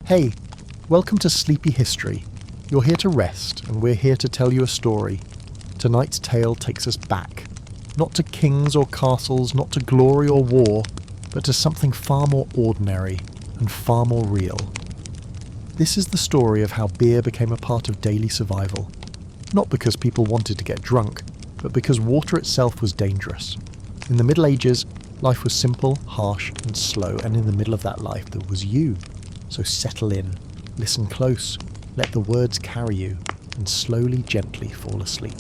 Hey, welcome to Sleepy History. You're here to rest, and we're here to tell you a story. Tonight's tale takes us back. Not to kings or castles, not to glory or war, but to something far more ordinary and far more real. This is the story of how beer became a part of daily survival. Not because people wanted to get drunk, but because water itself was dangerous. In the Middle Ages, life was simple, harsh, and slow, and in the middle of that life there was you. So settle in, listen close, let the words carry you, and slowly, gently fall asleep.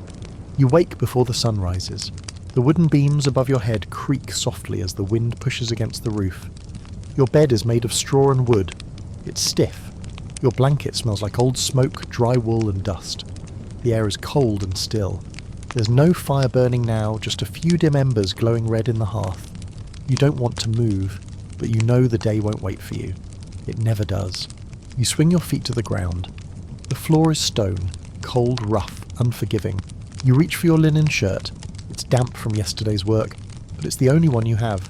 You wake before the sun rises. The wooden beams above your head creak softly as the wind pushes against the roof. Your bed is made of straw and wood. It's stiff. Your blanket smells like old smoke, dry wool, and dust. The air is cold and still. There's no fire burning now, just a few dim embers glowing red in the hearth. You don't want to move, but you know the day won't wait for you. It never does. You swing your feet to the ground. The floor is stone, cold, rough, unforgiving. You reach for your linen shirt. It's damp from yesterday's work, but it's the only one you have.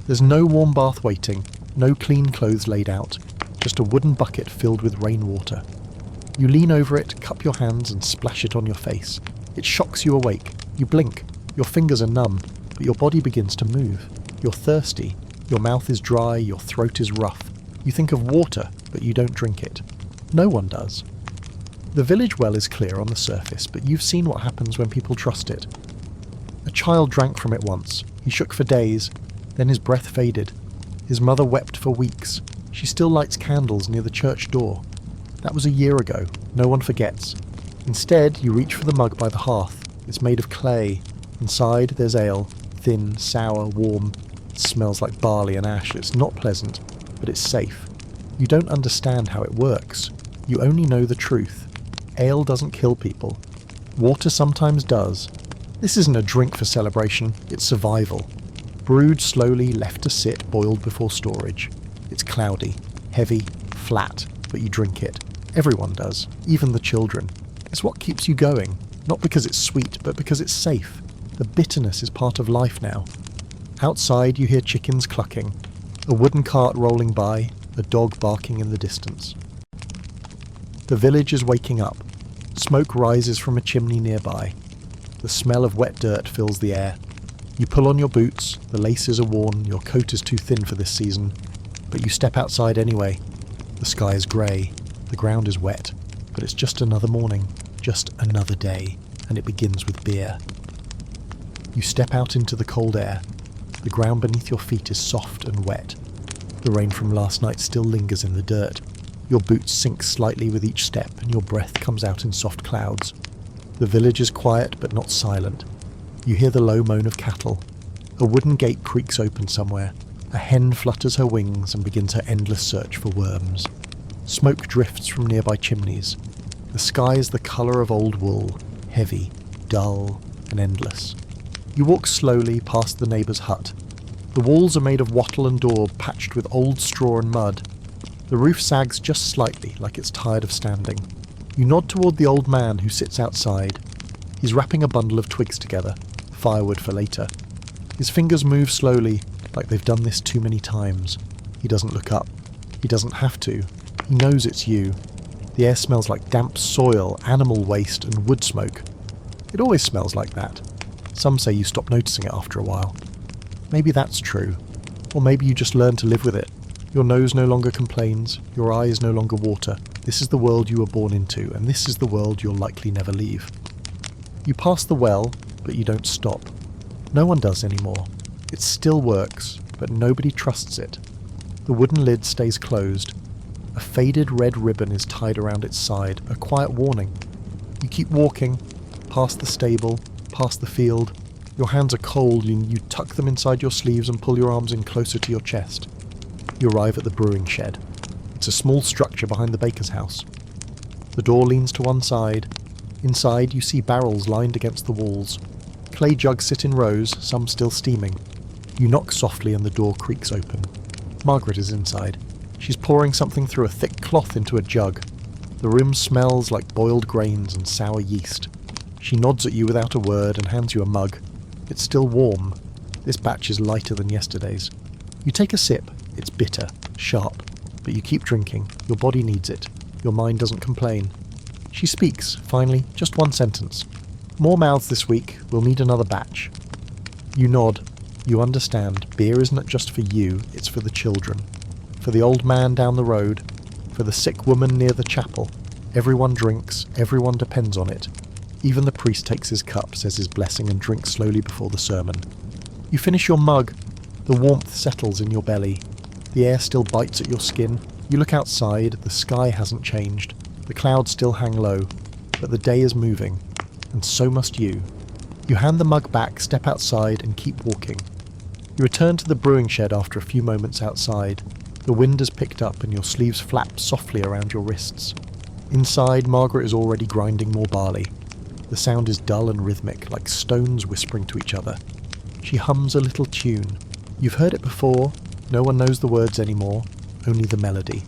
There's no warm bath waiting, no clean clothes laid out, just a wooden bucket filled with rainwater. You lean over it, cup your hands, and splash it on your face. It shocks you awake. You blink. Your fingers are numb, but your body begins to move. You're thirsty. Your mouth is dry, your throat is rough. You think of water, but you don't drink it. No one does. The village well is clear on the surface, but you've seen what happens when people trust it. A child drank from it once. He shook for days. Then his breath faded. His mother wept for weeks. She still lights candles near the church door. That was a year ago. No one forgets. Instead, you reach for the mug by the hearth. It's made of clay. Inside, there's ale. Thin, sour, warm. It smells like barley and ash. It's not pleasant, but it's safe. You don't understand how it works. You only know the truth. Ale doesn't kill people. Water sometimes does. This isn't a drink for celebration, it's survival. Brewed slowly, left to sit, boiled before storage. It's cloudy, heavy, flat, but you drink it. Everyone does, even the children. It's what keeps you going, not because it's sweet, but because it's safe. The bitterness is part of life now. Outside you hear chickens clucking, a wooden cart rolling by, a dog barking in the distance. The village is waking up. Smoke rises from a chimney nearby. The smell of wet dirt fills the air. You pull on your boots, the laces are worn, your coat is too thin for this season, but you step outside anyway. The sky is grey, the ground is wet, but it's just another morning, just another day, and it begins with beer. You step out into the cold air. The ground beneath your feet is soft and wet. The rain from last night still lingers in the dirt. Your boots sink slightly with each step, and your breath comes out in soft clouds. The village is quiet but not silent. You hear the low moan of cattle. A wooden gate creaks open somewhere. A hen flutters her wings and begins her endless search for worms. Smoke drifts from nearby chimneys. The sky is the colour of old wool, heavy, dull, and endless. You walk slowly past the neighbour's hut. The walls are made of wattle and daub patched with old straw and mud. The roof sags just slightly, like it's tired of standing. You nod toward the old man who sits outside. He's wrapping a bundle of twigs together, firewood for later. His fingers move slowly, like they've done this too many times. He doesn't look up. He doesn't have to. He knows it's you. The air smells like damp soil, animal waste, and wood smoke. It always smells like that. Some say you stop noticing it after a while. Maybe that's true. Or maybe you just learn to live with it. Your nose no longer complains, your eyes no longer water. This is the world you were born into, and this is the world you'll likely never leave. You pass the well, but you don't stop. No one does anymore. It still works, but nobody trusts it. The wooden lid stays closed. A faded red ribbon is tied around its side, a quiet warning. You keep walking, past the stable, past the field. Your hands are cold and you tuck them inside your sleeves and pull your arms in closer to your chest. You arrive at the brewing shed. It's a small structure behind the baker's house. The door leans to one side. Inside you see barrels lined against the walls. Clay jugs sit in rows, some still steaming. You knock softly and the door creaks open. Margaret is inside. She's pouring something through a thick cloth into a jug. The room smells like boiled grains and sour yeast. She nods at you without a word and hands you a mug. It's still warm. This batch is lighter than yesterday's. You take a sip. It's bitter, sharp. but you keep drinking. Your body needs it. Your mind doesn't complain. She speaks, finally, just one sentence. More mouths this week. We'll need another batch. You nod. You understand. Beer isn't just for you, it's for the children. For the old man down the road. For the sick woman near the chapel. Everyone drinks. Everyone depends on it. Even the priest takes his cup, says his blessing, and drinks slowly before the sermon. You finish your mug. The warmth settles in your belly. The air still bites at your skin. You look outside. The sky hasn't changed. The clouds still hang low. But the day is moving. And so must you. You hand the mug back, step outside, and keep walking. You return to the brewing shed after a few moments outside. The wind has picked up and your sleeves flap softly around your wrists. Inside, Margaret is already grinding more barley. The sound is dull and rhythmic, like stones whispering to each other. She hums a little tune. You've heard it before. No one knows the words anymore, only the melody.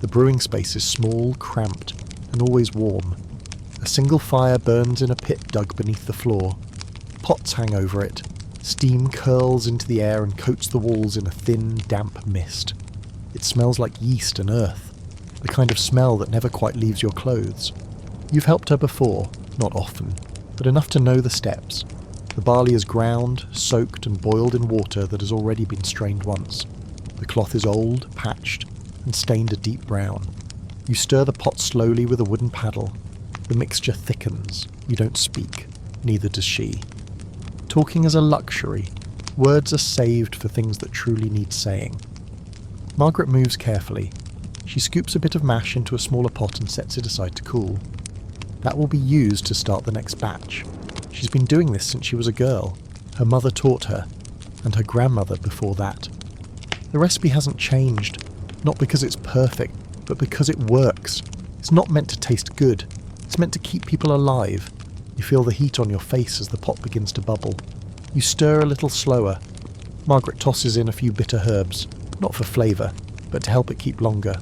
The brewing space is small, cramped, and always warm. A single fire burns in a pit dug beneath the floor. Pots hang over it. Steam curls into the air and coats the walls in a thin, damp mist. It smells like yeast and earth, the kind of smell that never quite leaves your clothes. You've helped her before, not often, but enough to know the steps. The barley is ground, soaked and boiled in water that has already been strained once. The cloth is old, patched, and stained a deep brown. You stir the pot slowly with a wooden paddle. The mixture thickens. You don't speak. Neither does she. Talking is a luxury. Words are saved for things that truly need saying. Margaret moves carefully. She scoops a bit of mash into a smaller pot and sets it aside to cool. That will be used to start the next batch. She's been doing this since she was a girl. Her mother taught her, and her grandmother before that. The recipe hasn't changed, not because it's perfect, but because it works. It's not meant to taste good. It's meant to keep people alive. You feel the heat on your face as the pot begins to bubble. You stir a little slower. Margaret tosses in a few bitter herbs, not for flavour, but to help it keep longer.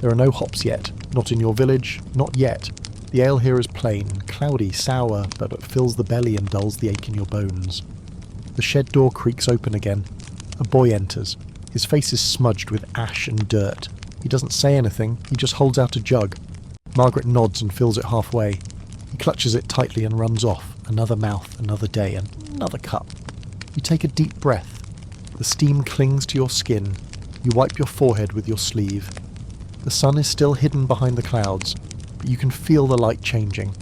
There are no hops yet, not in your village, not yet. The ale here is plain, cloudy, sour, but it fills the belly and dulls the ache in your bones. The shed door creaks open again. A boy enters. His face is smudged with ash and dirt. He doesn't say anything, he just holds out a jug. Margaret nods and fills it halfway. He clutches it tightly and runs off. Another mouth, another day, and another cup. You take a deep breath. The steam clings to your skin. You wipe your forehead with your sleeve. The sun is still hidden behind the clouds, but you can feel the light changing.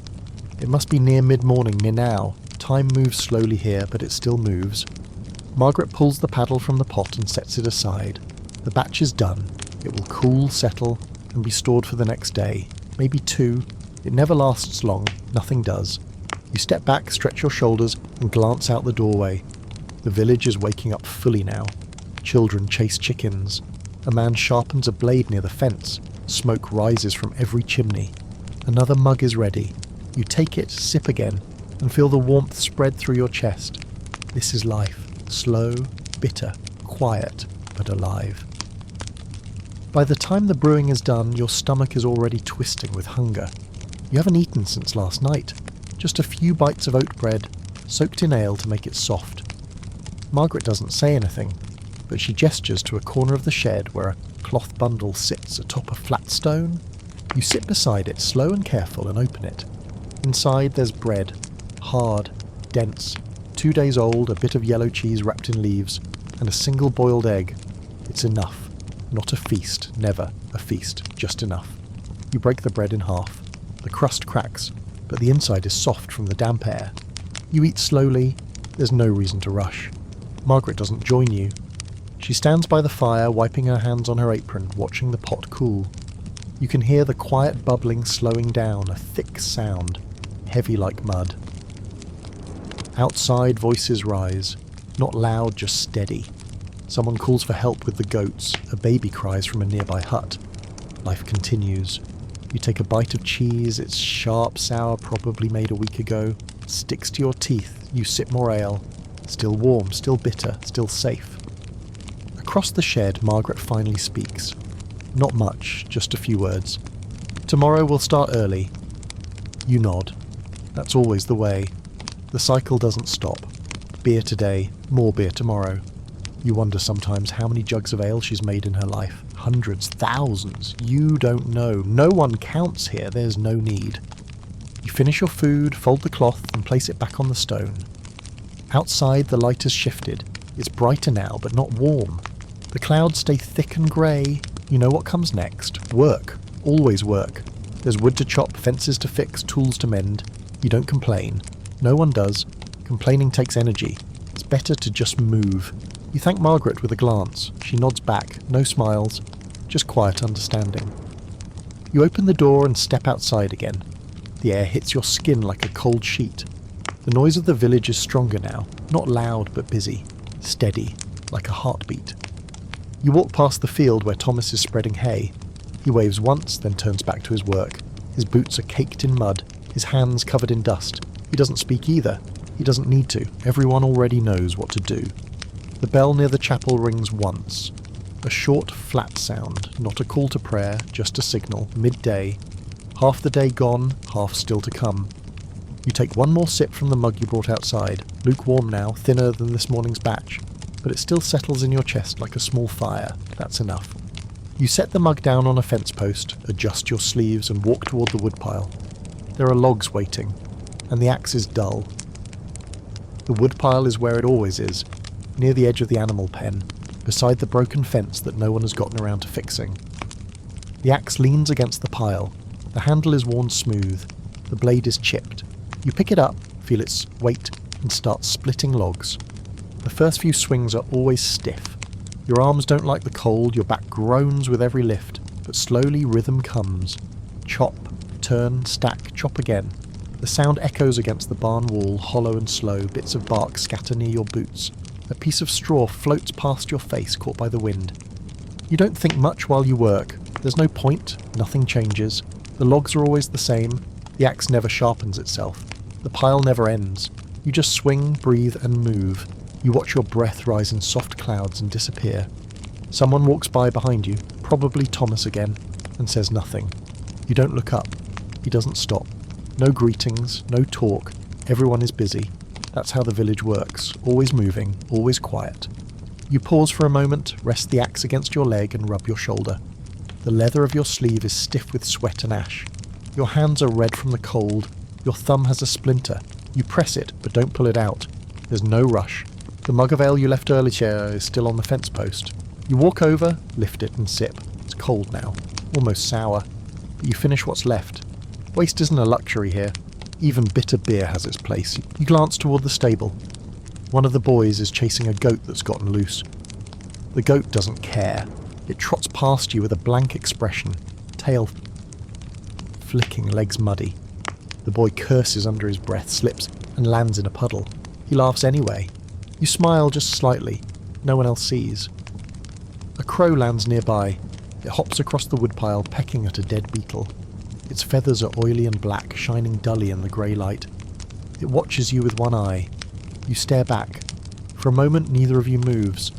It must be near mid-morning, near now. Time moves slowly here, but it still moves. Margaret pulls the paddle from the pot and sets it aside. The batch is done. It will cool, settle, and be stored for the next day. Maybe 2. It never lasts long. Nothing does. You step back, stretch your shoulders, and glance out the doorway. The village is waking up fully now. Children chase chickens. A man sharpens a blade near the fence. Smoke rises from every chimney. Another mug is ready. You take it, sip again, and feel the warmth spread through your chest. This is life. Slow, bitter, quiet, but alive. By the time the brewing is done, your stomach is already twisting with hunger. You haven't eaten since last night. Just a few bites of oat bread, soaked in ale to make it soft. Margaret doesn't say anything, but she gestures to a corner of the shed where a cloth bundle sits atop a flat stone. You sit beside it, slow and careful, and open it. Inside there's bread, hard, dense, 2 days old, a bit of yellow cheese wrapped in leaves, and a single boiled egg. It's enough. Not a feast, never a feast, just enough. You break the bread in half. The crust cracks, but the inside is soft from the damp air. You eat slowly. There's no reason to rush. Margaret doesn't join you. She stands by the fire, wiping her hands on her apron, watching the pot cool. You can hear the quiet bubbling slowing down, a thick sound, heavy like mud. Outside, voices rise. Not loud, just steady. Someone calls for help with the goats. A baby cries from a nearby hut. Life continues. You take a bite of cheese. It's sharp, sour, probably made a week ago. Sticks to your teeth. You sip more ale. Still warm, still bitter, still safe. Across the shed, Margaret finally speaks. Not much, just a few words. Tomorrow we'll start early. You nod. That's always the way. The cycle doesn't stop. Beer today, more beer tomorrow. You wonder sometimes how many jugs of ale she's made in her life. hundreds, thousands. You don't know. No one counts here. There's no need. You finish your food, fold the cloth, and place it back on the stone. Outside, the light has shifted. It's brighter now, but not warm. The clouds stay thick and grey. You know what comes next. Work. Always work. There's wood to chop, fences to fix, tools to mend. You don't complain. No one does. Complaining takes energy. It's better to just move. You thank Margaret with a glance. She nods back. No smiles. Just quiet understanding. You open the door and step outside again. The air hits your skin like a cold sheet. The noise of the village is stronger now. Not loud, but busy. Steady, like a heartbeat. You walk past the field where Thomas is spreading hay. He waves once, then turns back to his work. His boots are caked in mud, his hands covered in dust. He doesn't speak either. He doesn't need to. Everyone already knows what to do. The bell near the chapel rings once. A short, flat sound, not a call to prayer, just a signal, midday. Half the day gone, half still to come. You take one more sip from the mug you brought outside, lukewarm now, thinner than this morning's batch, but it still settles in your chest like a small fire. That's enough. You set the mug down on a fence post, adjust your sleeves, and walk toward the woodpile. There are logs waiting, and the axe is dull. The woodpile is where it always is, near the edge of the animal pen, beside the broken fence that no one has gotten around to fixing. The axe leans against the pile. The handle is worn smooth. The blade is chipped. You pick it up, feel its weight, and start splitting logs. The first few swings are always stiff. Your arms don't like the cold, your back groans with every lift, but slowly rhythm comes. Chop, turn, stack, chop again. The sound echoes against the barn wall, hollow and slow, bits of bark scatter near your boots. A piece of straw floats past your face, caught by the wind. You don't think much while you work. There's no point, nothing changes. The logs are always the same. The axe never sharpens itself. The pile never ends. You just swing, breathe, and move. You watch your breath rise in soft clouds and disappear. Someone walks by behind you, probably Thomas again, and says nothing. You don't look up. He doesn't stop. No greetings, no talk. Everyone is busy. That's how the village works. Always moving, always quiet. You pause for a moment, rest the axe against your leg and rub your shoulder. The leather of your sleeve is stiff with sweat and ash. Your hands are red from the cold. Your thumb has a splinter. You press it, but don't pull it out. There's no rush. The mug of ale you left earlier is still on the fence post. You walk over, lift it and sip. It's cold now, almost sour. But you finish what's left. Waste isn't a luxury here. Even bitter beer has its place. You glance toward the stable. One of the boys is chasing a goat that's gotten loose. The goat doesn't care. It trots past you with a blank expression, tail flicking, legs muddy. The boy curses under his breath, slips, and lands in a puddle. He laughs anyway. You smile just slightly. No one else sees. A crow lands nearby. It hops across the woodpile, pecking at a dead beetle. Its feathers are oily and black, shining dully in the grey light. It watches you with one eye. You stare back. For a moment, neither of you moves.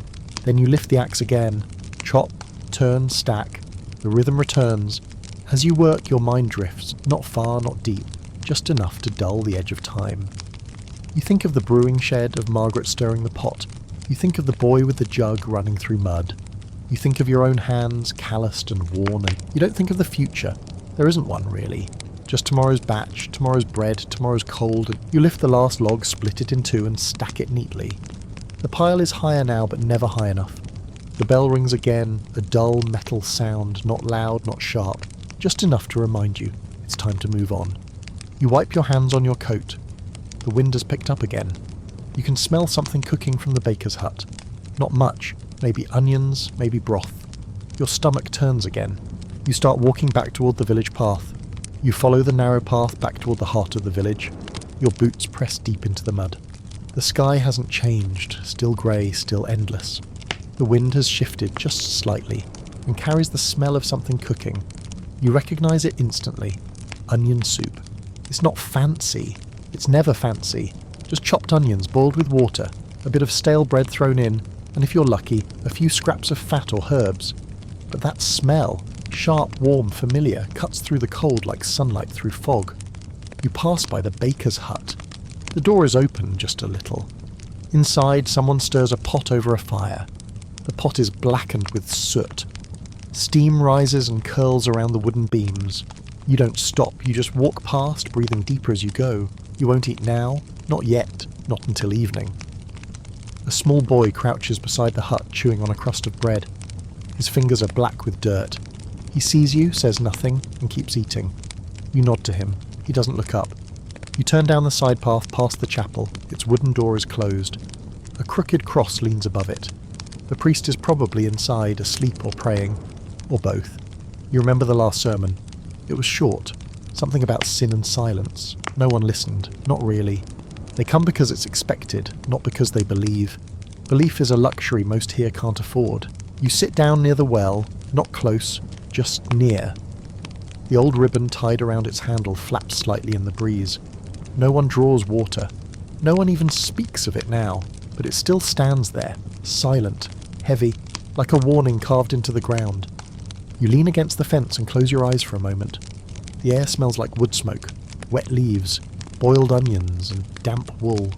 Then you lift the axe again. Chop, turn, stack. The rhythm returns. As you work, your mind drifts, not far, not deep, just enough to dull the edge of time. You think of the brewing shed, of Margaret stirring the pot. You think of the boy with the jug running through mud. You think of your own hands, calloused and worn, and you don't think of the future. There isn't one, really. Just tomorrow's batch, tomorrow's bread, tomorrow's cold, and you lift the last log, split it in two, and stack it neatly. The pile is higher now, but never high enough. The bell rings again, a dull metal sound, not loud, not sharp, just enough to remind you it's time to move on. You wipe your hands on your coat. The wind has picked up again. You can smell something cooking from the baker's hut. Not much, maybe onions, maybe broth. Your stomach turns again. You start walking back toward the village path. You follow the narrow path back toward the heart of the village. Your boots press deep into the mud. The sky hasn't changed, still grey, still endless. The wind has shifted just slightly and carries the smell of something cooking. You recognise it instantly. Onion soup. It's not fancy. It's never fancy. Just chopped onions boiled with water, a bit of stale bread thrown in, and if you're lucky, a few scraps of fat or herbs. But that smell, sharp, warm, familiar, cuts through the cold like sunlight through fog. You pass by the baker's hut. The door is open just a little. Inside, someone stirs a pot over a fire. The pot is blackened with soot. Steam rises and curls around the wooden beams. You don't stop, you just walk past, breathing deeper as you go. You won't eat now, not yet, not until evening. A small boy crouches beside the hut chewing on a crust of bread. His fingers are black with dirt. He sees you, says nothing, and keeps eating. You nod to him. He doesn't look up. You turn down the side path past the chapel. Its wooden door is closed. A crooked cross leans above it. The priest is probably inside, asleep or praying, or both. You remember the last sermon. It was short. Something about sin and silence. No one listened. Not really. They come because it's expected, not because they believe. Belief is a luxury most here can't afford. You sit down near the well, not close, just near. The old ribbon tied around its handle flaps slightly in the breeze. No one draws water. No one even speaks of it now, but it still stands there, silent, heavy, like a warning carved into the ground. You lean against the fence and close your eyes for a moment. The air smells like wood smoke, wet leaves, boiled onions and damp wool.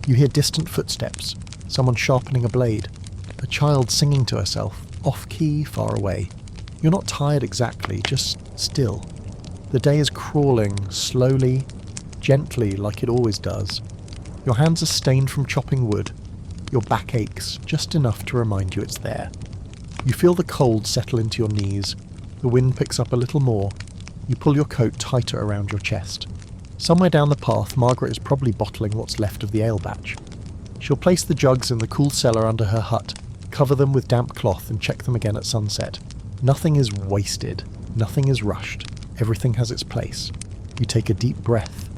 You hear distant footsteps, someone sharpening a blade, a child singing to herself, off-key, far away. You're not tired exactly, just still. The day is crawling, slowly, gently, like it always does. Your hands are stained from chopping wood. Your back aches, just enough to remind you it's there. You feel the cold settle into your knees. The wind picks up a little more. You pull your coat tighter around your chest. Somewhere down the path, Margaret is probably bottling what's left of the ale batch. She'll place the jugs in the cool cellar under her hut, cover them with damp cloth and check them again at sunset. Nothing is wasted. Nothing is rushed. Everything has its place. You take a deep breath.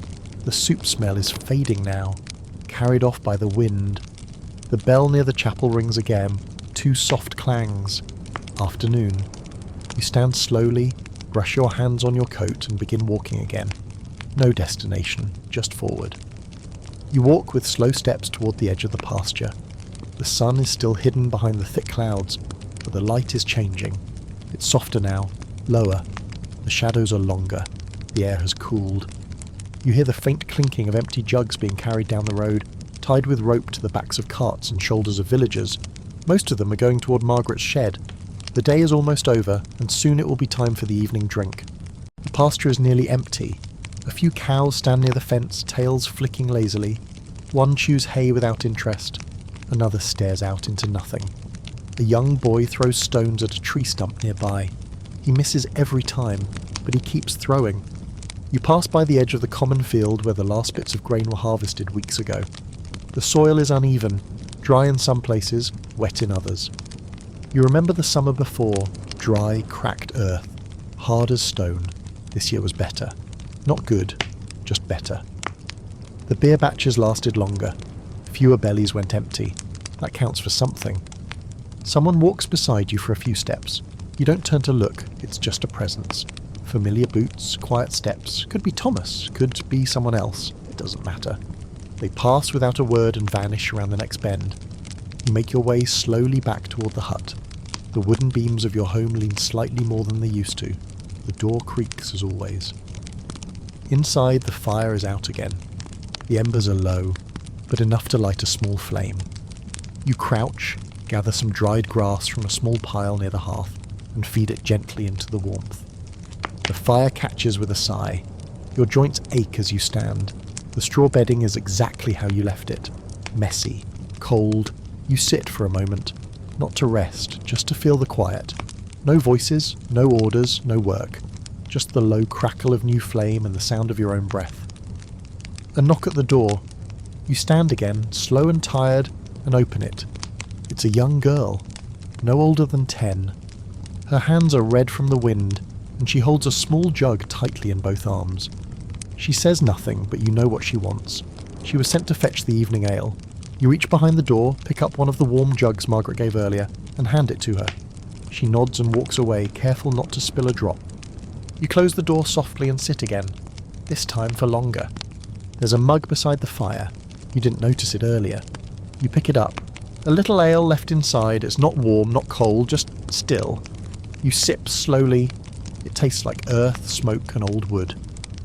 The soup smell is fading now, carried off by the wind. The bell near the chapel rings again, 2 soft clangs. Afternoon. You stand slowly, brush your hands on your coat and begin walking again. No destination, just forward. You walk with slow steps toward the edge of the pasture. The sun is still hidden behind the thick clouds, but the light is changing. It's softer now, lower. The shadows are longer. The air has cooled. You hear the faint clinking of empty jugs being carried down the road, tied with rope to the backs of carts and shoulders of villagers. Most of them are going toward Margaret's shed. The day is almost over, and soon it will be time for the evening drink. The pasture is nearly empty. A few cows stand near the fence, tails flicking lazily. One chews hay without interest. Another stares out into nothing. A young boy throws stones at a tree stump nearby. He misses every time, but he keeps throwing. You pass by the edge of the common field where the last bits of grain were harvested weeks ago. The soil is uneven, dry in some places, wet in others. You remember the summer before, dry, cracked earth, hard as stone. This year was better. Not good, just better. The beer batches lasted longer. Fewer bellies went empty. That counts for something. Someone walks beside you for a few steps. You don't turn to look, it's just a presence. Familiar boots, quiet steps. Could be Thomas, could be someone else. It doesn't matter. They pass without a word and vanish around the next bend. You make your way slowly back toward the hut. The wooden beams of your home lean slightly more than they used to. The door creaks as always. Inside, the fire is out again. The embers are low, but enough to light a small flame. You crouch, gather some dried grass from a small pile near the hearth, and feed it gently into the warmth. The fire catches with a sigh. Your joints ache as you stand. The straw bedding is exactly how you left it. Messy, cold. You sit for a moment, not to rest, just to feel the quiet. No voices, no orders, no work. Just the low crackle of new flame and the sound of your own breath. A knock at the door. You stand again, slow and tired, and open it. It's a young girl, no older than 10. Her hands are red from the wind, and she holds a small jug tightly in both arms. She says nothing, but you know what she wants. She was sent to fetch the evening ale. You reach behind the door, pick up one of the warm jugs Margaret gave earlier, and hand it to her. She nods and walks away, careful not to spill a drop. You close the door softly and sit again, this time for longer. There's a mug beside the fire. You didn't notice it earlier. You pick it up. A little ale left inside. It's not warm, not cold, just still. You sip slowly. It tastes like earth, smoke and old wood,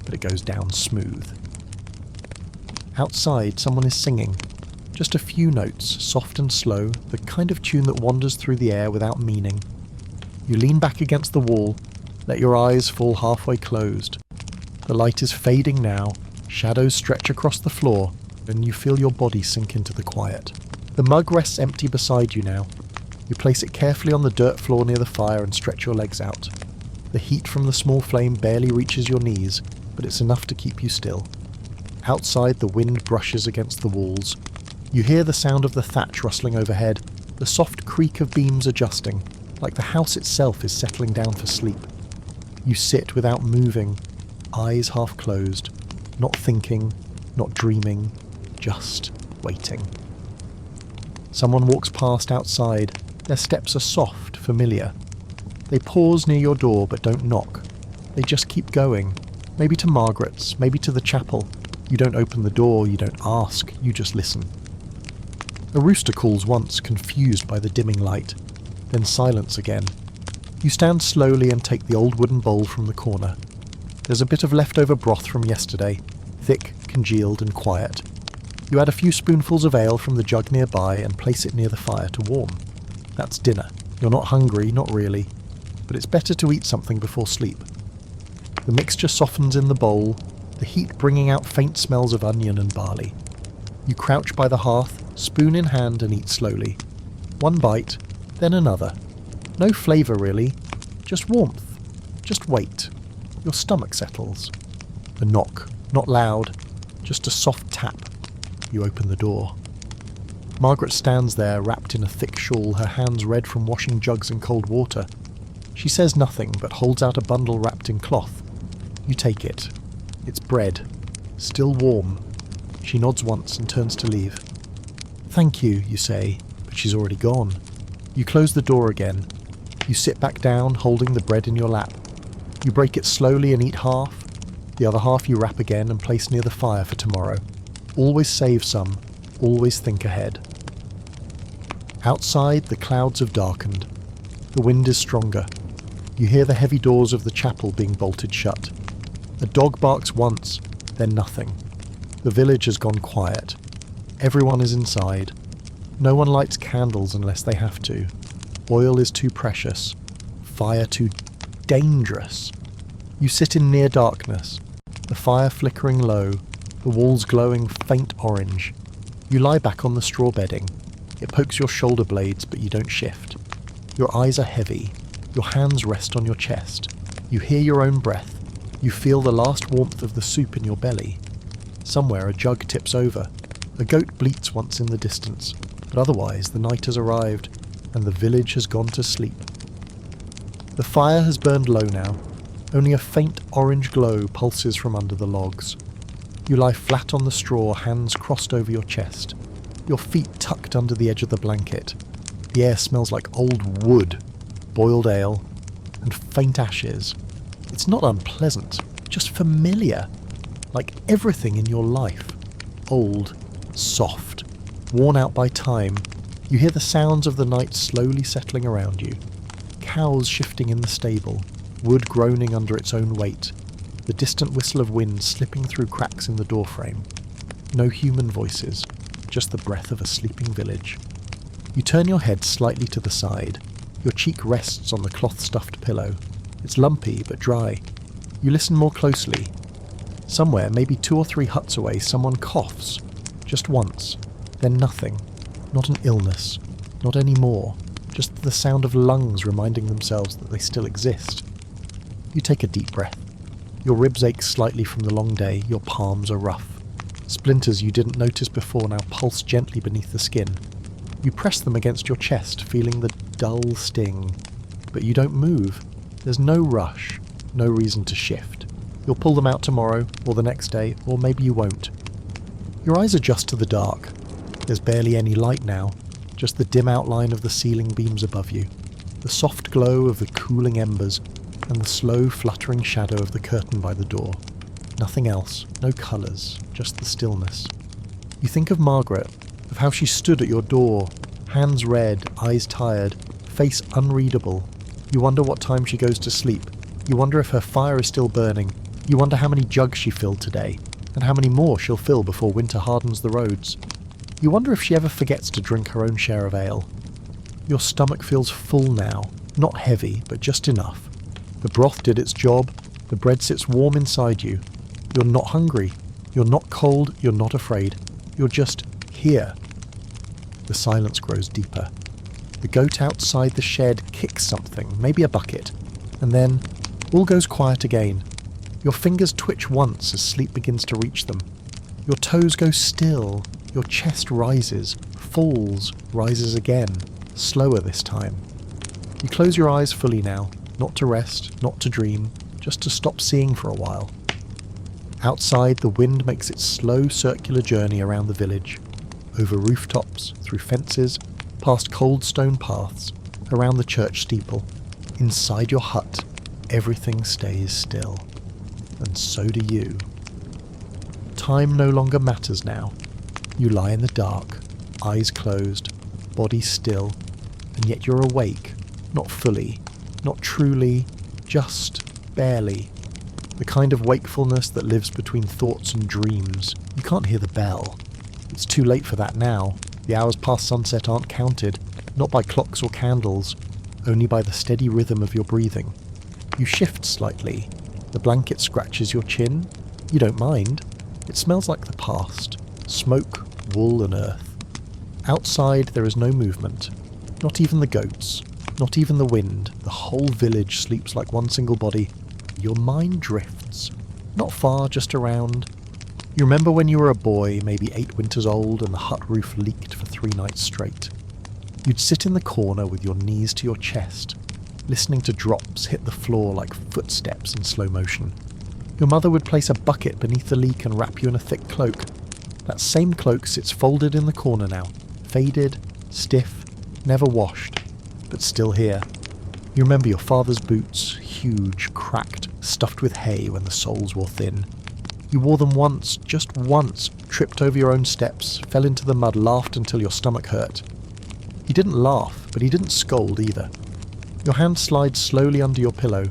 but it goes down smooth. Outside, someone is singing. Just a few notes, soft and slow, the kind of tune that wanders through the air without meaning. You lean back against the wall, let your eyes fall halfway closed. The light is fading now, shadows stretch across the floor, and you feel your body sink into the quiet. The mug rests empty beside you now. You place it carefully on the dirt floor near the fire and stretch your legs out. The heat from the small flame barely reaches your knees, but it's enough to keep you still. Outside, the wind brushes against the walls. You hear the sound of the thatch rustling overhead, the soft creak of beams adjusting, like the house itself is settling down for sleep. You sit without moving, eyes half closed, not thinking, not dreaming, just waiting. Someone walks past outside. Their steps are soft, familiar. They pause near your door but don't knock. They just keep going. Maybe to Margaret's, maybe to the chapel. You don't open the door, you don't ask, you just listen. A rooster calls once, confused by the dimming light. Then silence again. You stand slowly and take the old wooden bowl from the corner. There's a bit of leftover broth from yesterday, thick, congealed and quiet. You add a few spoonfuls of ale from the jug nearby and place it near the fire to warm. That's dinner. You're not hungry, not really, but it's better to eat something before sleep. The mixture softens in the bowl, the heat bringing out faint smells of onion and barley. You crouch by the hearth, spoon in hand, and eat slowly. One bite, then another. No flavour really, just warmth. Just wait. Your stomach settles. A knock, not loud, just a soft tap. You open the door. Margaret stands there, wrapped in a thick shawl, her hands red from washing jugs in cold water. She says nothing, but holds out a bundle wrapped in cloth. You take it. It's bread. Still warm. She nods once and turns to leave. "Thank you," you say, but she's already gone. You close the door again. You sit back down, holding the bread in your lap. You break it slowly and eat half. The other half you wrap again and place near the fire for tomorrow. Always save some. Always think ahead. Outside, the clouds have darkened. The wind is stronger. You hear the heavy doors of the chapel being bolted shut. A dog barks once, then nothing. The village has gone quiet. Everyone is inside. No one lights candles unless they have to. Oil is too precious. Fire too dangerous. You sit in near darkness, the fire flickering low, the walls glowing faint orange. You lie back on the straw bedding. It pokes your shoulder blades, but you don't shift. Your eyes are heavy. Your hands rest on your chest. You hear your own breath. You feel the last warmth of the soup in your belly. Somewhere a jug tips over. A goat bleats once in the distance, but otherwise the night has arrived, and the village has gone to sleep. The fire has burned low now. Only a faint orange glow pulses from under the logs. You lie flat on the straw, hands crossed over your chest. Your feet tucked under the edge of the blanket. The air smells like old wood, boiled ale, and faint ashes. It's not unpleasant, just familiar. Like everything in your life. Old, soft, worn out by time. You hear the sounds of the night slowly settling around you. Cows shifting in the stable, wood groaning under its own weight, the distant whistle of wind slipping through cracks in the doorframe. No human voices, just the breath of a sleeping village. You turn your head slightly to the side. Your cheek rests on the cloth-stuffed pillow. It's lumpy but dry. You listen more closely. Somewhere, maybe 2 or 3 huts away, someone coughs. Just once. Then nothing. Not an illness. Not any more. Just the sound of lungs reminding themselves that they still exist. You take a deep breath. Your ribs ache slightly from the long day. Your palms are rough. Splinters you didn't notice before now pulse gently beneath the skin. You press them against your chest, feeling the dull sting. But you don't move. There's no rush. No reason to shift. You'll pull them out tomorrow, or the next day, or maybe you won't. Your eyes adjust to the dark. There's barely any light now, just the dim outline of the ceiling beams above you, the soft glow of the cooling embers, and the slow fluttering shadow of the curtain by the door. Nothing else, no colours, just the stillness. You think of Margaret, of how she stood at your door, hands red, eyes tired, face unreadable. You wonder what time she goes to sleep. You wonder if her fire is still burning. You wonder how many jugs she filled today, and how many more she'll fill before winter hardens the roads. You wonder if she ever forgets to drink her own share of ale. Your stomach feels full now, Not heavy, but just enough. The broth did its job, the bread sits warm inside you. You're not hungry, you're not cold, you're not afraid. You're just here. The silence grows deeper. The goat outside the shed kicks something, maybe a bucket, and then all goes quiet again. Your fingers twitch once as sleep begins to reach them. Your toes go still, your chest rises, falls, rises again, slower this time. You close your eyes fully now, not to rest, not to dream, just to stop seeing for a while. Outside, the wind makes its slow circular journey around the village, over rooftops, through fences, past cold stone paths, around the church steeple. Inside your hut, everything stays still. And so do you. Time no longer matters now. You lie in the dark, eyes closed, body still, and yet you're awake, not fully, not truly, just barely. The kind of wakefulness that lives between thoughts and dreams. You can't hear the bell. It's too late for that now. The hours past sunset aren't counted, not by clocks or candles, only by the steady rhythm of your breathing. You shift slightly. The blanket scratches your chin. You don't mind. It smells like the past. Smoke, wool and earth. Outside there is no movement. Not even the goats. Not even the wind. The whole village sleeps like one single body. Your mind drifts. Not far, just around. You remember when you were a boy, maybe 8 winters old, and the hut roof leaked for 3 nights straight. You'd sit in the corner with your knees to your chest, listening to drops hit the floor like footsteps in slow motion. Your mother would place a bucket beneath the leak and wrap you in a thick cloak. That same cloak sits folded in the corner now, faded, stiff, never washed, but still here. You remember your father's boots, huge, cracked, stuffed with hay when the soles wore thin. You wore them once, just once, tripped over your own steps, fell into the mud, laughed until your stomach hurt. He didn't laugh, but he didn't scold either. Your hand slides slowly under your pillow.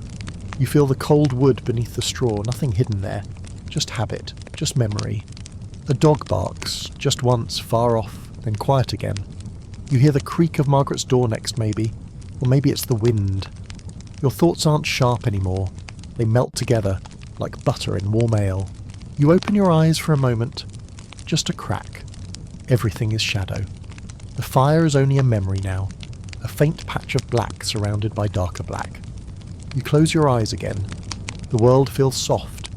You feel the cold wood beneath the straw, nothing hidden there. Just habit, just memory. A dog barks, just once, far off, then quiet again. You hear the creak of Margaret's door next maybe, or maybe it's the wind. Your thoughts aren't sharp anymore. They melt together, like butter in warm ale. You open your eyes for a moment. Just a crack. Everything is shadow. The fire is only a memory now, a faint patch of black surrounded by darker black. You close your eyes again. The world feels soft,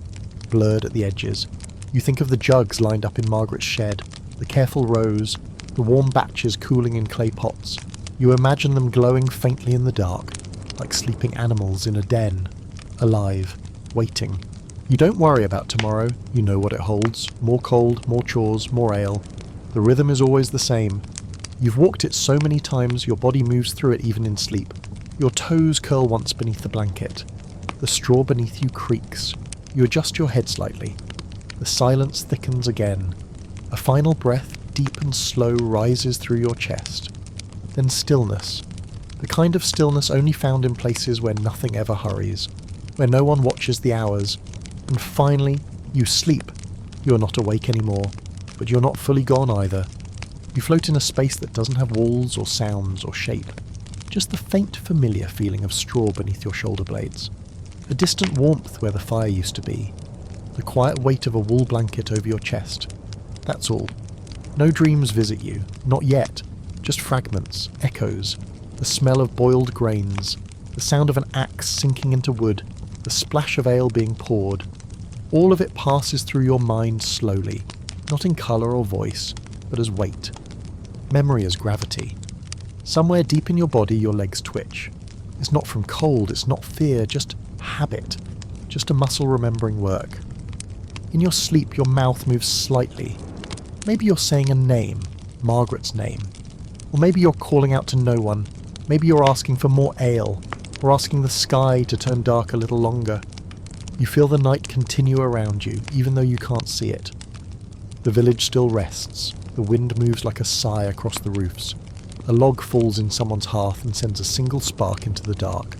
blurred at the edges. You think of the jugs lined up in Margaret's shed, the careful rows, the warm batches cooling in clay pots. You imagine them glowing faintly in the dark, like sleeping animals in a den, alive, waiting. You don't worry about tomorrow, you know what it holds. More cold, more chores, more ale. The rhythm is always the same. You've walked it so many times your body moves through it even in sleep. Your toes curl once beneath the blanket. The straw beneath you creaks. You adjust your head slightly. The silence thickens again. A final breath, deep and slow, rises through your chest. Then stillness. The kind of stillness only found in places where nothing ever hurries, where no one watches the hours. And finally, you sleep. You're not awake anymore, but you're not fully gone either. You float in a space that doesn't have walls or sounds or shape. Just the faint familiar feeling of straw beneath your shoulder blades. A distant warmth where the fire used to be. The quiet weight of a wool blanket over your chest. That's all. No dreams visit you, not yet. Just fragments, echoes, the smell of boiled grains, the sound of an axe sinking into wood, the splash of ale being poured. All of it passes through your mind slowly, not in colour or voice, but as weight. Memory as gravity. Somewhere deep in your body your legs twitch. It's not from cold, it's not fear, just habit. Just a muscle remembering work. In your sleep your mouth moves slightly. Maybe you're saying a name, Margaret's name. Or maybe you're calling out to no one. Maybe you're asking for more ale, or asking the sky to turn dark a little longer. You feel the night continue around you, even though you can't see it. The village still rests. The wind moves like a sigh across the roofs. A log falls in someone's hearth and sends a single spark into the dark.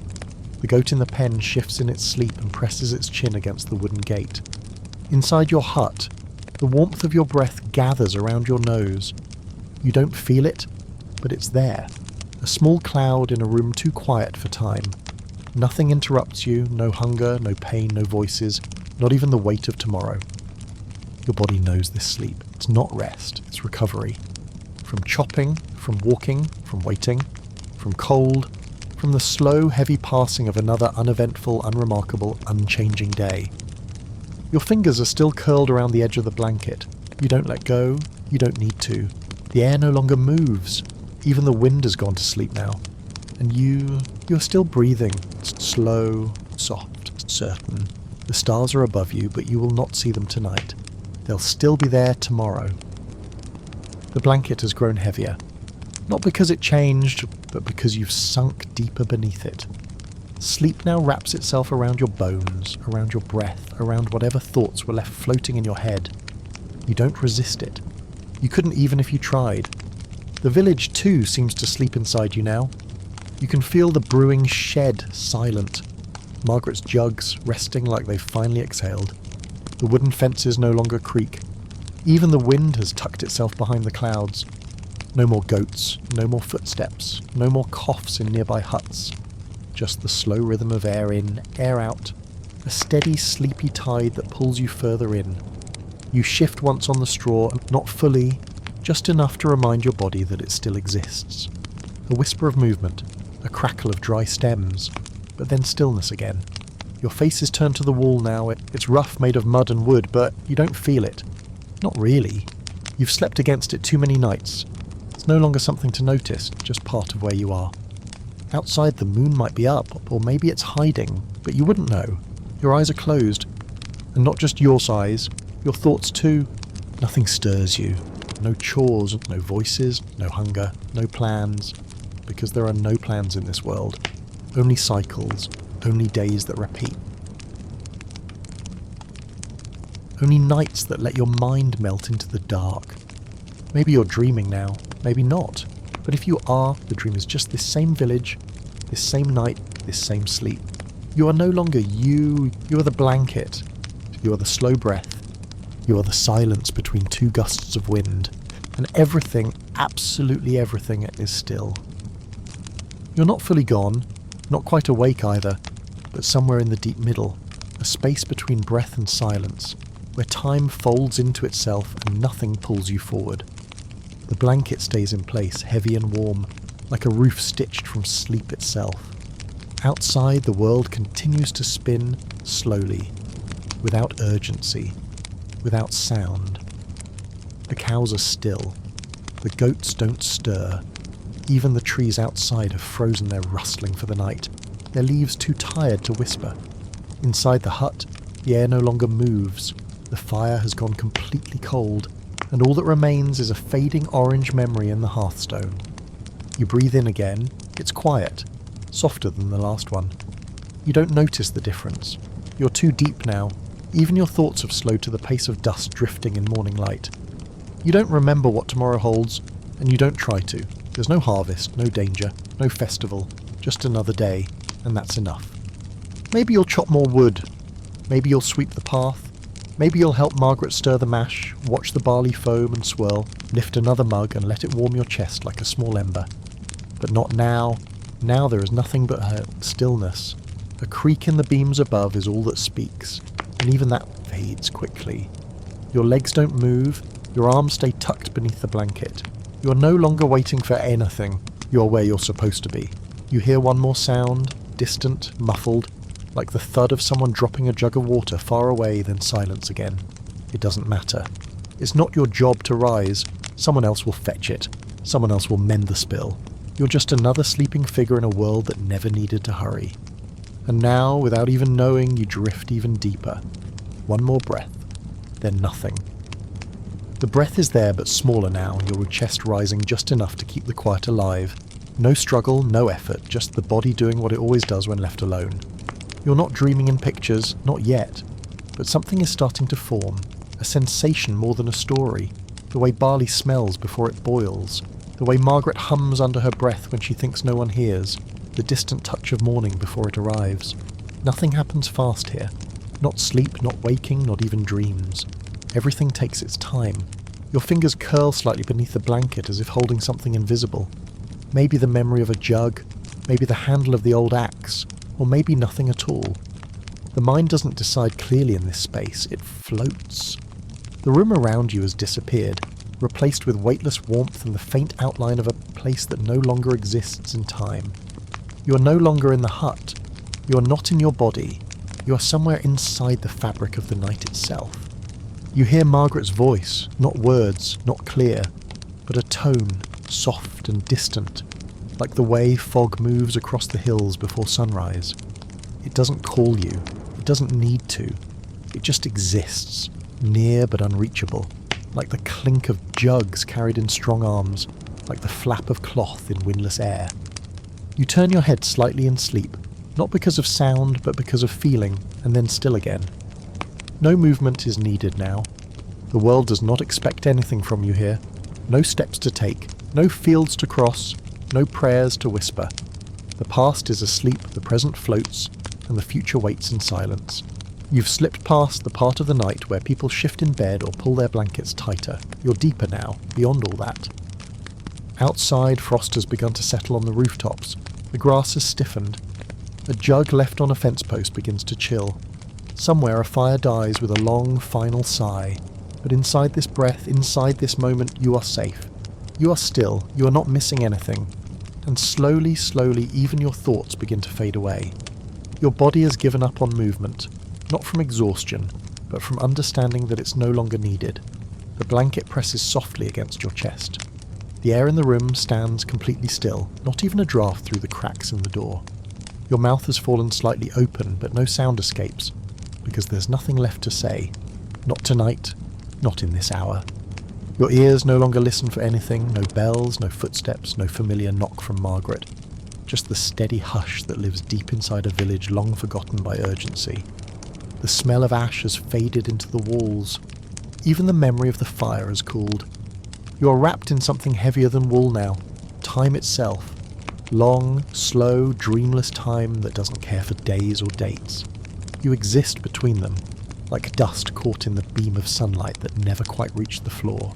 The goat in the pen shifts in its sleep and presses its chin against the wooden gate. Inside your hut, the warmth of your breath gathers around your nose. You don't feel it, but it's there. A A small cloud in a room too quiet for time. Nothing interrupts you, no hunger, no pain, no voices, not even the weight of tomorrow. Your body knows this sleep. It's not rest, it's recovery. From chopping, from walking, from waiting, from cold, from the slow, heavy passing of another uneventful, unremarkable, unchanging day. Your fingers are still curled around the edge of the blanket. You don't let go, you don't need to. The air no longer moves. Even the wind has gone to sleep now. And you're still breathing. It's slow, soft, certain. The stars are above you, but you will not see them tonight. They'll still be there tomorrow. The blanket has grown heavier. Not because it changed, but because you've sunk deeper beneath it. Sleep now wraps itself around your bones, around your breath, around whatever thoughts were left floating in your head. You don't resist it. You couldn't even if you tried. The village too seems to sleep inside you now. You can feel the brewing shed silent. Margaret's jugs resting like they've finally exhaled. The wooden fences no longer creak. Even the wind has tucked itself behind the clouds. No more goats, no more footsteps, no more coughs in nearby huts. Just the slow rhythm of air in, air out. A steady, sleepy tide that pulls you further in. You shift once on the straw, not fully, just enough to remind your body that it still exists. A whisper of movement, a crackle of dry stems, but then stillness again. Your face is turned to the wall now. It's rough, made of mud and wood, but you don't feel it. Not really. You've slept against it too many nights. It's no longer something to notice, just part of where you are. Outside, the moon might be up, or maybe it's hiding, but you wouldn't know. Your eyes are closed. And not just your eyes, your thoughts too. Nothing stirs you. No chores, no voices, no hunger, no plans. Because there are no plans in this world. Only cycles, only days that repeat. Only nights that let your mind melt into the dark. Maybe you're dreaming now, maybe not. But if you are, the dream is just this same village, this same night, this same sleep. You are no longer you are the blanket. You are the slow breath. You are the silence between two gusts of wind. And everything, absolutely everything, is still. You're not fully gone, not quite awake either, but somewhere in the deep middle, a space between breath and silence, where time folds into itself and nothing pulls you forward. The blanket stays in place, heavy and warm, like a roof stitched from sleep itself. Outside, the world continues to spin slowly, without urgency, without sound. The cows are still. The goats don't stir. Even the trees outside have frozen their rustling for the night, their leaves too tired to whisper. Inside the hut, the air no longer moves. The fire has gone completely cold, and all that remains is a fading orange memory in the hearthstone. You breathe in again. It's quiet, softer than the last one. You don't notice the difference. You're too deep now. Even your thoughts have slowed to the pace of dust drifting in morning light. You don't remember what tomorrow holds, and you don't try to. There's no harvest, no danger, no festival, just another day, and that's enough. Maybe you'll chop more wood. Maybe you'll sweep the path. Maybe you'll help Margaret stir the mash, watch the barley foam and swirl, lift another mug and let it warm your chest like a small ember. But not now. Now there is nothing but her stillness. A creak in the beams above is all that speaks, and even that fades quickly. Your legs don't move, your arms stay tucked beneath the blanket. You are no longer waiting for anything. You are where you're supposed to be. You hear one more sound, distant, muffled, like the thud of someone dropping a jug of water far away, then silence again. It doesn't matter. It's not your job to rise. Someone else will fetch it. Someone else will mend the spill. You're just another sleeping figure in a world that never needed to hurry. And now, without even knowing, you drift even deeper. One more breath, then nothing. The breath is there, but smaller now, your chest rising just enough to keep the quiet alive. No struggle, no effort, just the body doing what it always does when left alone. You're not dreaming in pictures, not yet, but something is starting to form, a sensation more than a story, the way barley smells before it boils, the way Margaret hums under her breath when she thinks no one hears, the distant touch of morning before it arrives. Nothing happens fast here, not sleep, not waking, not even dreams. Everything takes its time. Your fingers curl slightly beneath the blanket as if holding something invisible. Maybe the memory of a jug, maybe the handle of the old axe, or maybe nothing at all. The mind doesn't decide clearly in this space, it floats. The room around you has disappeared, replaced with weightless warmth and the faint outline of a place that no longer exists in time. You are no longer in the hut. You are not in your body. You are somewhere inside the fabric of the night itself. You hear Margaret's voice, not words, not clear, but a tone, soft and distant, like the way fog moves across the hills before sunrise. It doesn't call you. It doesn't need to. It just exists, near but unreachable, like the clink of jugs carried in strong arms, like the flap of cloth in windless air. You turn your head slightly in sleep, not because of sound, but because of feeling, and then still again. No movement is needed now. The world does not expect anything from you here. No steps to take, no fields to cross, no prayers to whisper. The past is asleep, the present floats, and the future waits in silence. You've slipped past the part of the night where people shift in bed or pull their blankets tighter. You're deeper now, beyond all that. Outside, frost has begun to settle on the rooftops. The grass has stiffened. A jug left on a fence post begins to chill. Somewhere a fire dies with a long, final sigh. But inside this breath, inside this moment, you are safe. You are still. You are not missing anything. And slowly, slowly, even your thoughts begin to fade away. Your body has given up on movement. Not from exhaustion, but from understanding that it's no longer needed. The blanket presses softly against your chest. The air in the room stands completely still, not even a draft through the cracks in the door. Your mouth has fallen slightly open, but no sound escapes, because there's nothing left to say. Not tonight, not in this hour. Your ears no longer listen for anything, no bells, no footsteps, no familiar knock from Margaret. Just the steady hush that lives deep inside a village long forgotten by urgency. The smell of ash has faded into the walls. Even the memory of the fire has cooled. You are wrapped in something heavier than wool now. Time itself. Long, slow, dreamless time that doesn't care for days or dates. You exist between them, like dust caught in the beam of sunlight that never quite reached the floor.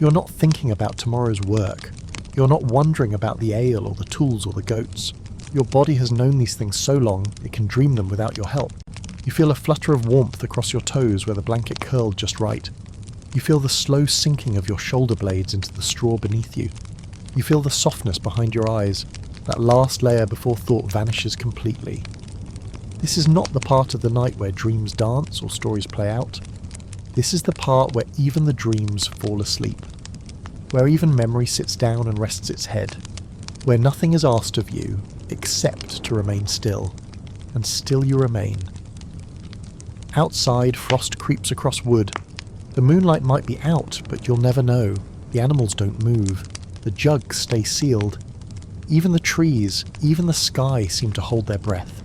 You're not thinking about tomorrow's work. You're not wondering about the ale or the tools or the goats. Your body has known these things so long, it can dream them without your help. You feel a flutter of warmth across your toes where the blanket curled just right. You feel the slow sinking of your shoulder blades into the straw beneath you. You feel the softness behind your eyes, that last layer before thought vanishes completely. This is not the part of the night where dreams dance or stories play out. This is the part where even the dreams fall asleep, where even memory sits down and rests its head, where nothing is asked of you except to remain still, and still you remain. Outside, frost creeps across wood. The moonlight might be out, but you'll never know. The animals don't move. The jugs stay sealed. Even the trees, even the sky seem to hold their breath.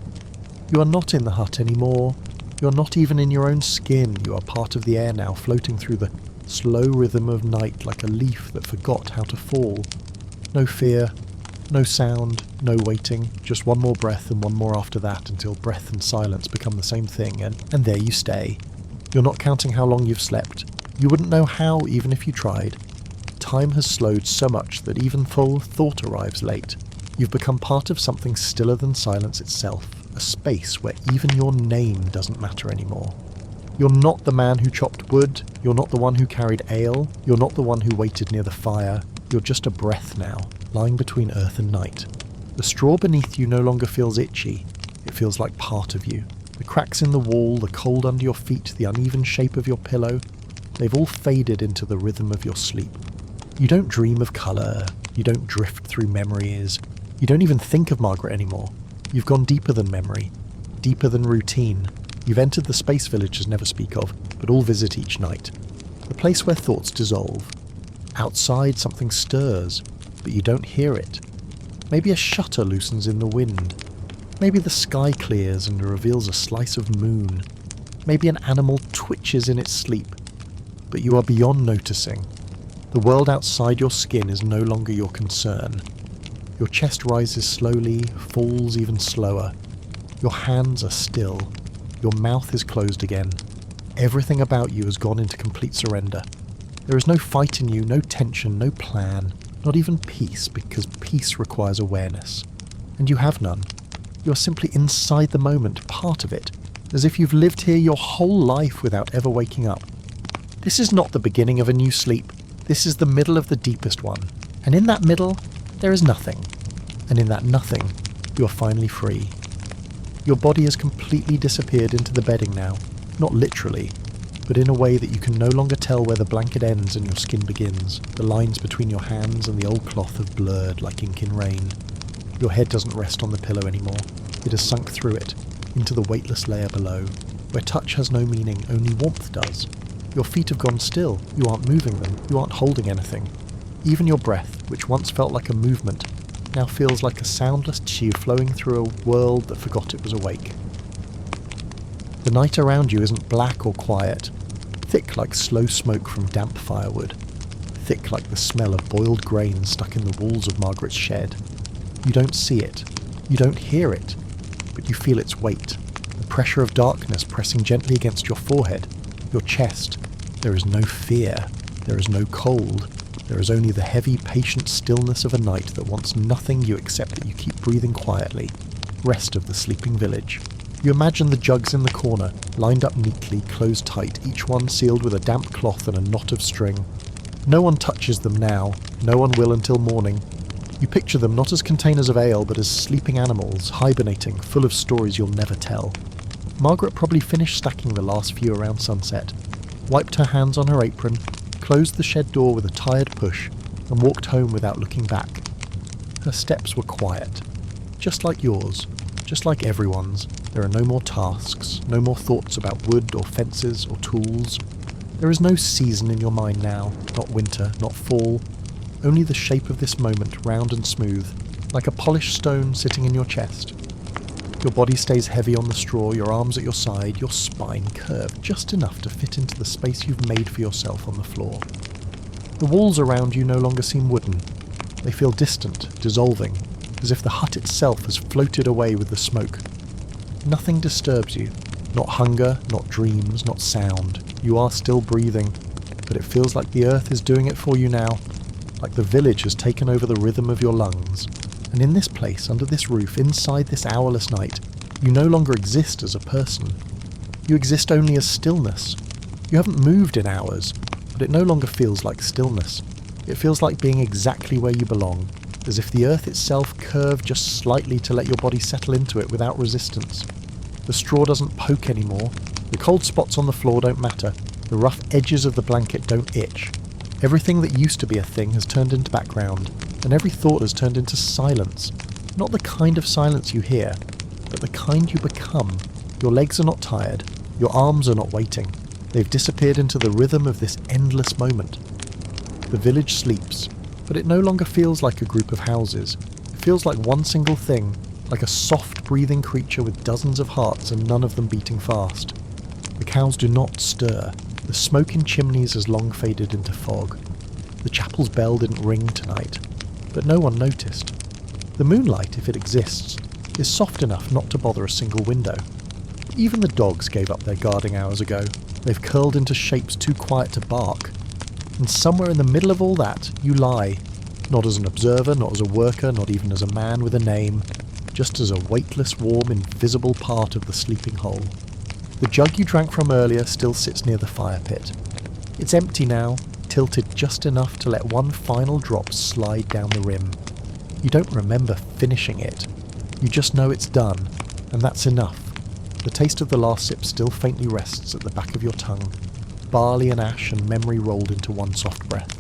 You are not in the hut anymore. You are not even in your own skin. You are part of the air now, floating through the slow rhythm of night like a leaf that forgot how to fall. No fear, no sound, no waiting, just one more breath and one more after that until breath and silence become the same thing, and there you stay. You're not counting how long you've slept. You wouldn't know how even if you tried. Time has slowed so much that even full thought arrives late. You've become part of something stiller than silence itself, a space where even your name doesn't matter anymore. You're not the man who chopped wood, you're not the one who carried ale, you're not the one who waited near the fire, you're just a breath now, lying between earth and night. The straw beneath you no longer feels itchy, it feels like part of you. The cracks in the wall, the cold under your feet, the uneven shape of your pillow, they've all faded into the rhythm of your sleep. You don't dream of colour, you don't drift through memories, you don't even think of Margaret anymore. You've gone deeper than memory, deeper than routine. You've entered the space villages never speak of, but all visit each night. The place where thoughts dissolve. Outside something stirs, but you don't hear it. Maybe a shutter loosens in the wind. Maybe the sky clears and reveals a slice of moon. Maybe an animal twitches in its sleep. But you are beyond noticing. The world outside your skin is no longer your concern. Your chest rises slowly, falls even slower. Your hands are still. Your mouth is closed again. Everything about you has gone into complete surrender. There is no fight in you, no tension, no plan. Not even peace, because peace requires awareness. And you have none. You're simply inside the moment, part of it, as if you've lived here your whole life without ever waking up. This is not the beginning of a new sleep. This is the middle of the deepest one. And in that middle, there is nothing. And in that nothing, you are finally free. Your body has completely disappeared into the bedding now, not literally, but in a way that you can no longer tell where the blanket ends and your skin begins. The lines between your hands and the old cloth have blurred like ink in rain. Your head doesn't rest on the pillow anymore. It has sunk through it, into the weightless layer below, where touch has no meaning, only warmth does. Your feet have gone still. You aren't moving them. You aren't holding anything. Even your breath, which once felt like a movement, now feels like a soundless chi flowing through a world that forgot it was awake. The night around you isn't black or quiet, thick like slow smoke from damp firewood, thick like the smell of boiled grain stuck in the walls of Margaret's shed. You don't see it, you don't hear it, but you feel its weight, the pressure of darkness pressing gently against your forehead, your chest. There is no fear, there is no cold, there is only the heavy, patient stillness of a night that wants nothing you except that you keep breathing quietly, rest of the sleeping village. You imagine the jugs in the corner, lined up neatly, closed tight, each one sealed with a damp cloth and a knot of string. No one touches them now, no one will until morning. You picture them not as containers of ale, but as sleeping animals, hibernating, full of stories you'll never tell. Margaret probably finished stacking the last few around sunset, wiped her hands on her apron, closed the shed door with a tired push, and walked home without looking back. Her steps were quiet, just like yours, just like everyone's. There are no more tasks, no more thoughts about wood or fences or tools. There is no season in your mind now, not winter, not fall, only the shape of this moment, round and smooth, like a polished stone sitting in your chest. Your body stays heavy on the straw, your arms at your side, your spine curved just enough to fit into the space you've made for yourself on the floor. The walls around you no longer seem wooden. They feel distant, dissolving, as if the hut itself has floated away with the smoke. Nothing disturbs you. Not hunger, not dreams, not sound. You are still breathing, but it feels like the earth is doing it for you now, like the village has taken over the rhythm of your lungs. And in this place, under this roof, inside this hourless night, you no longer exist as a person. You exist only as stillness. You haven't moved in hours, but it no longer feels like stillness. It feels like being exactly where you belong, as if the earth itself curved just slightly to let your body settle into it without resistance. The straw doesn't poke anymore, the cold spots on the floor don't matter, the rough edges of the blanket don't itch. Everything that used to be a thing has turned into background, and every thought has turned into silence. Not the kind of silence you hear, but the kind you become. Your legs are not tired, your arms are not waiting. They've disappeared into the rhythm of this endless moment. The village sleeps, but it no longer feels like a group of houses. It feels like one single thing, like a soft breathing creature with dozens of hearts and none of them beating fast. The cows do not stir. The smoke in chimneys has long faded into fog. The chapel's bell didn't ring tonight, but no one noticed. The moonlight, if it exists, is soft enough not to bother a single window. Even the dogs gave up their guarding hours ago. They've curled into shapes too quiet to bark. And somewhere in the middle of all that, you lie. Not as an observer, not as a worker, not even as a man with a name, just as a weightless, warm, invisible part of the sleeping hole. The jug you drank from earlier still sits near the fire pit. It's empty now, tilted just enough to let one final drop slide down the rim. You don't remember finishing it. You just know it's done, and that's enough. The taste of the last sip still faintly rests at the back of your tongue. Barley and ash and memory rolled into one soft breath.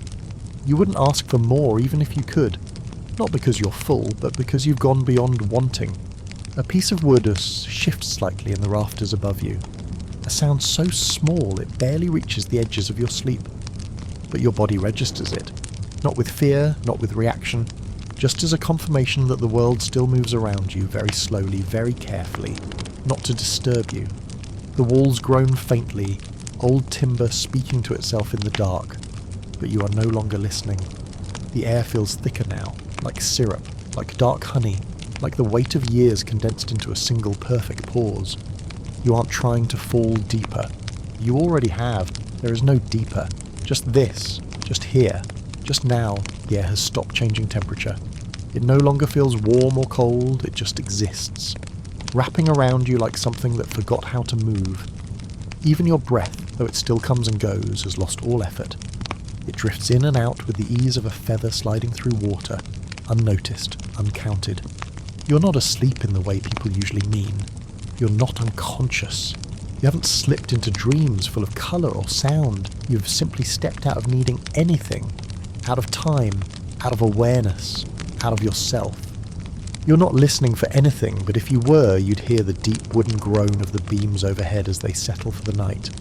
You wouldn't ask for more even if you could. Not because you're full, but because you've gone beyond wanting. A piece of wood shifts slightly in the rafters above you. A sound so small it barely reaches the edges of your sleep. But your body registers it. Not with fear, not with reaction, just as a confirmation that the world still moves around you very slowly, very carefully, not to disturb you. The walls groan faintly, old timber speaking to itself in the dark, but you are no longer listening. The air feels thicker now, like syrup, like dark honey, like the weight of years condensed into a single perfect pause. You aren't trying to fall deeper. You already have. There is no deeper. Just this, just here, Just now, the air has stopped changing temperature. It no longer feels warm or cold, it just exists, wrapping around you like something that forgot how to move. Even your breath, though it still comes and goes, has lost all effort. It drifts in and out with the ease of a feather sliding through water, unnoticed, uncounted. You're not asleep in the way people usually mean. You're not unconscious. You haven't slipped into dreams full of colour or sound. You've simply stepped out of needing anything, out of time, out of awareness, out of yourself. You're not listening for anything, but if you were, you'd hear the deep wooden groan of the beams overhead as they settle for the night.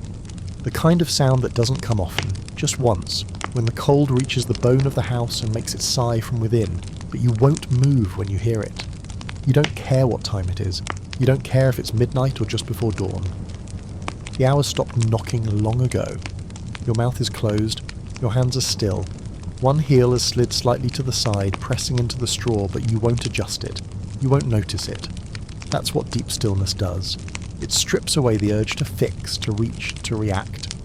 The kind of sound that doesn't come often, just once, when the cold reaches the bone of the house and makes it sigh from within, but you won't move when you hear it. You don't care what time it is. You don't care if it's midnight or just before dawn. The hours stopped knocking long ago. Your mouth is closed, your hands are still. One heel has slid slightly to the side, pressing into the straw, but you won't adjust it. You won't notice it. That's what deep stillness does. It strips away the urge to fix, to reach, to react.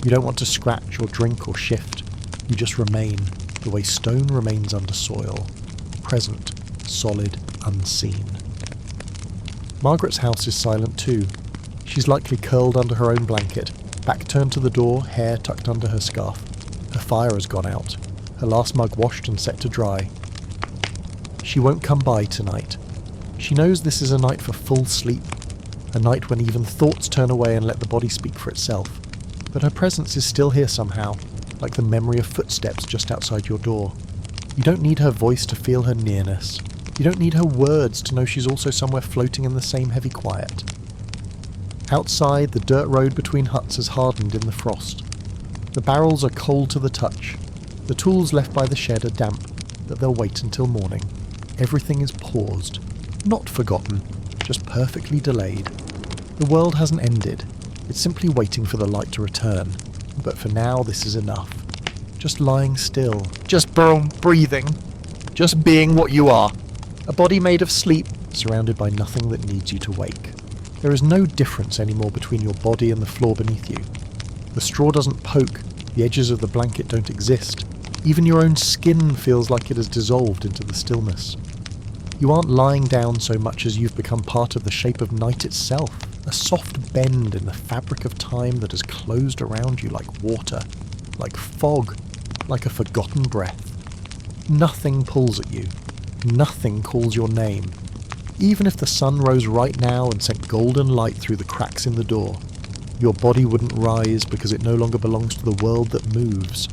You don't want to scratch or drink or shift. You just remain, the way stone remains under soil. Present, solid, unseen. Margaret's house is silent too. She's likely curled under her own blanket, back turned to the door, hair tucked under her scarf. Her fire has gone out. Her last mug washed and set to dry. She won't come by tonight. She knows this is a night for full sleep, a night when even thoughts turn away and let the body speak for itself. But her presence is still here somehow, like the memory of footsteps just outside your door. You don't need her voice to feel her nearness. You don't need her words to know she's also somewhere floating in the same heavy quiet. Outside, the dirt road between huts has hardened in the frost. The barrels are cold to the touch. The tools left by the shed are damp, but they'll wait until morning. Everything is paused. Not forgotten, just perfectly delayed. The world hasn't ended. It's simply waiting for the light to return. But for now, this is enough. Just lying still. Just breathing. Just being what you are. A body made of sleep, surrounded by nothing that needs you to wake. There is no difference anymore between your body and the floor beneath you. The straw doesn't poke. The edges of the blanket don't exist. Even your own skin feels like it has dissolved into the stillness. You aren't lying down so much as you've become part of the shape of night itself, a soft bend in the fabric of time that has closed around you like water, like fog, like a forgotten breath. Nothing pulls at you. Nothing calls your name. Even if the sun rose right now and sent golden light through the cracks in the door, your body wouldn't rise because it no longer belongs to the world that moves.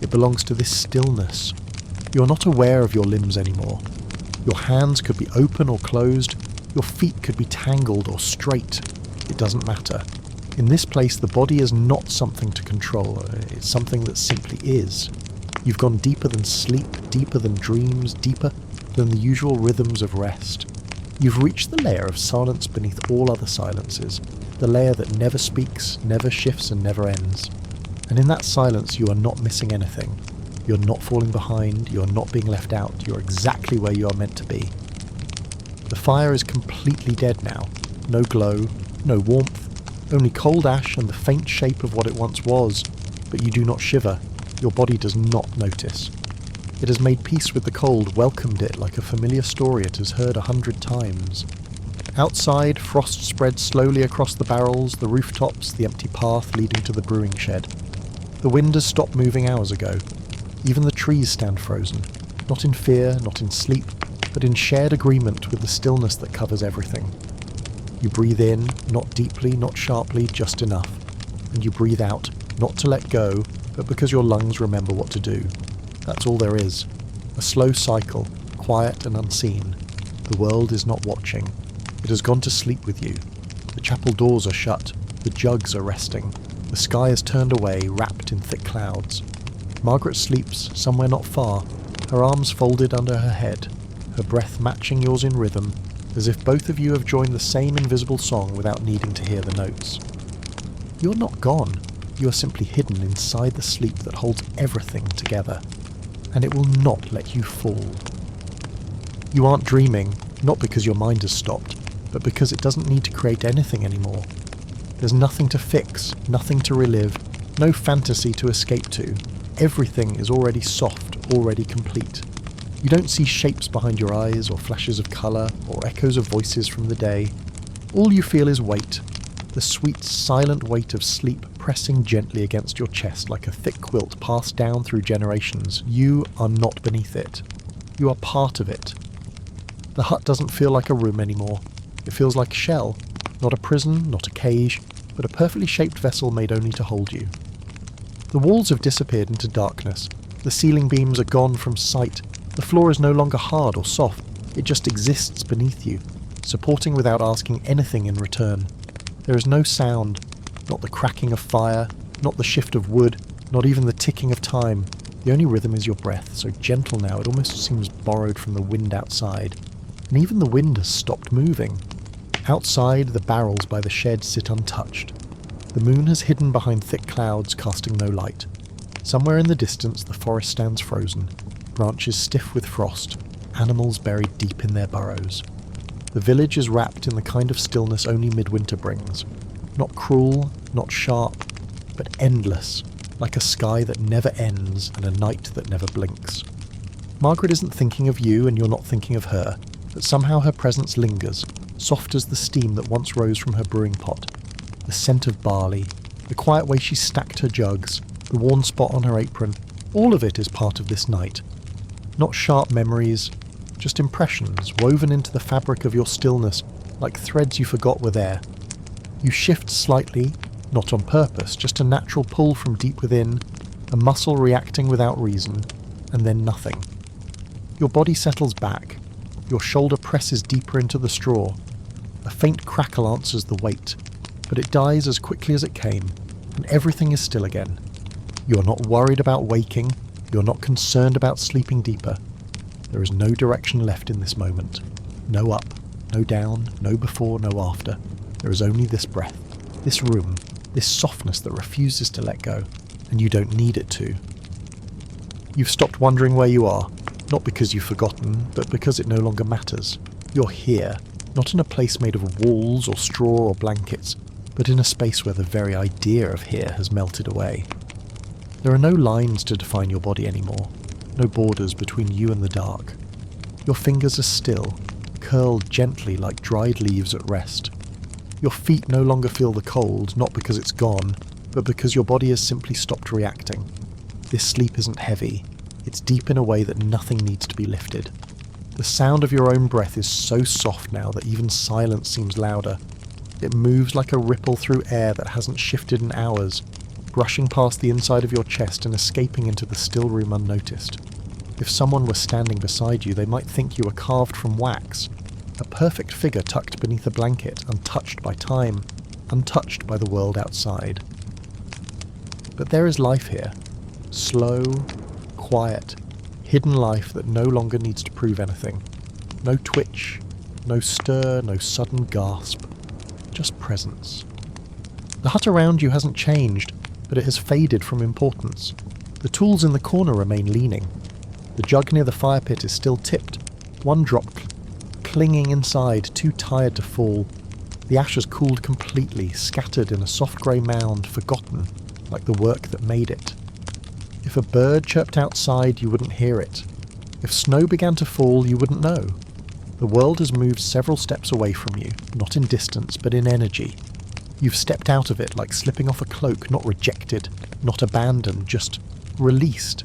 It belongs to this stillness. You're not aware of your limbs anymore. Your hands could be open or closed. Your feet could be tangled or straight. It doesn't matter. In this place, the body is not something to control. It's something that simply is. You've gone deeper than sleep, deeper than dreams, deeper than the usual rhythms of rest. You've reached the layer of silence beneath all other silences, the layer that never speaks, never shifts, and never ends. And in that silence, you are not missing anything. You're not falling behind, you're not being left out, you're exactly where you are meant to be. The fire is completely dead now. No glow, no warmth, only cold ash and the faint shape of what it once was, but you do not shiver. Your body does not notice. It has made peace with the cold, welcomed it like a familiar story it has heard 100 times. Outside, frost spreads slowly across the barrels, the rooftops, the empty path leading to the brewing shed. The wind has stopped moving hours ago. Even the trees stand frozen, not in fear, not in sleep, but in shared agreement with the stillness that covers everything. You breathe in, not deeply, not sharply, just enough. And you breathe out, not to let go, but because your lungs remember what to do. That's all there is. A slow cycle, quiet and unseen. The world is not watching. It has gone to sleep with you. The chapel doors are shut. The jugs are resting. The sky is turned away, wrapped in thick clouds. Margaret sleeps somewhere not far, her arms folded under her head, her breath matching yours in rhythm, as if both of you have joined the same invisible song without needing to hear the notes. You're not gone. You are simply hidden inside the sleep that holds everything together, and it will not let you fall. You aren't dreaming, not because your mind has stopped, but because it doesn't need to create anything anymore. There's nothing to fix, nothing to relive, no fantasy to escape to. Everything is already soft, already complete. You don't see shapes behind your eyes, or flashes of colour, or echoes of voices from the day. All you feel is weight, the sweet, silent weight of sleep pressing gently against your chest like a thick quilt passed down through generations. You are not beneath it. You are part of it. The hut doesn't feel like a room anymore. It feels like a shell, not a prison, not a cage, but a perfectly shaped vessel made only to hold you. The walls have disappeared into darkness. The ceiling beams are gone from sight. The floor is no longer hard or soft. It just exists beneath you, supporting without asking anything in return. There is no sound, not the cracking of fire, not the shift of wood, not even the ticking of time. The only rhythm is your breath, so gentle now it almost seems borrowed from the wind outside. And even the wind has stopped moving. Outside, the barrels by the shed sit untouched. The moon has hidden behind thick clouds, casting no light. Somewhere in the distance, the forest stands frozen, branches stiff with frost, animals buried deep in their burrows. The village is wrapped in the kind of stillness only midwinter brings. Not cruel, not sharp, but endless, like a sky that never ends and a night that never blinks. Margaret isn't thinking of you and you're not thinking of her, but somehow her presence lingers, soft as the steam that once rose from her brewing pot. The scent of barley, the quiet way she stacked her jugs, the worn spot on her apron, all of it is part of this night. Not sharp memories, just impressions woven into the fabric of your stillness, like threads you forgot were there. You shift slightly, not on purpose, just a natural pull from deep within, a muscle reacting without reason, and then nothing. Your body settles back, your shoulder presses deeper into the straw. A faint crackle answers the weight, but it dies as quickly as it came, and everything is still again. You are not worried about waking, you are not concerned about sleeping deeper. There is no direction left in this moment. No up, no down, no before, no after. There is only this breath, this room, this softness that refuses to let go, and you don't need it to. You've stopped wondering where you are, not because you've forgotten, but because it no longer matters. You're here, not in a place made of walls or straw or blankets, but in a space where the very idea of here has melted away. There are no lines to define your body anymore, no borders between you and the dark. Your fingers are still, curled gently like dried leaves at rest. Your feet no longer feel the cold, not because it's gone, but because your body has simply stopped reacting. This sleep isn't heavy, it's deep in a way that nothing needs to be lifted. The sound of your own breath is so soft now that even silence seems louder. It moves like a ripple through air that hasn't shifted in hours, brushing past the inside of your chest and escaping into the still room unnoticed. If someone were standing beside you, they might think you were carved from wax, a perfect figure tucked beneath a blanket, untouched by time, untouched by the world outside. But there is life here, slow, quiet, hidden life that no longer needs to prove anything. No twitch, no stir, no sudden gasp, just presence. The hut around you hasn't changed, but it has faded from importance. The tools in the corner remain leaning. The jug near the fire pit is still tipped, one drop clinging inside, too tired to fall. The ash has cooled completely, scattered in a soft grey mound, forgotten, like the work that made it. If a bird chirped outside, you wouldn't hear it. If snow began to fall, you wouldn't know. The world has moved several steps away from you, not in distance, but in energy. You've stepped out of it like slipping off a cloak, not rejected, not abandoned, just released.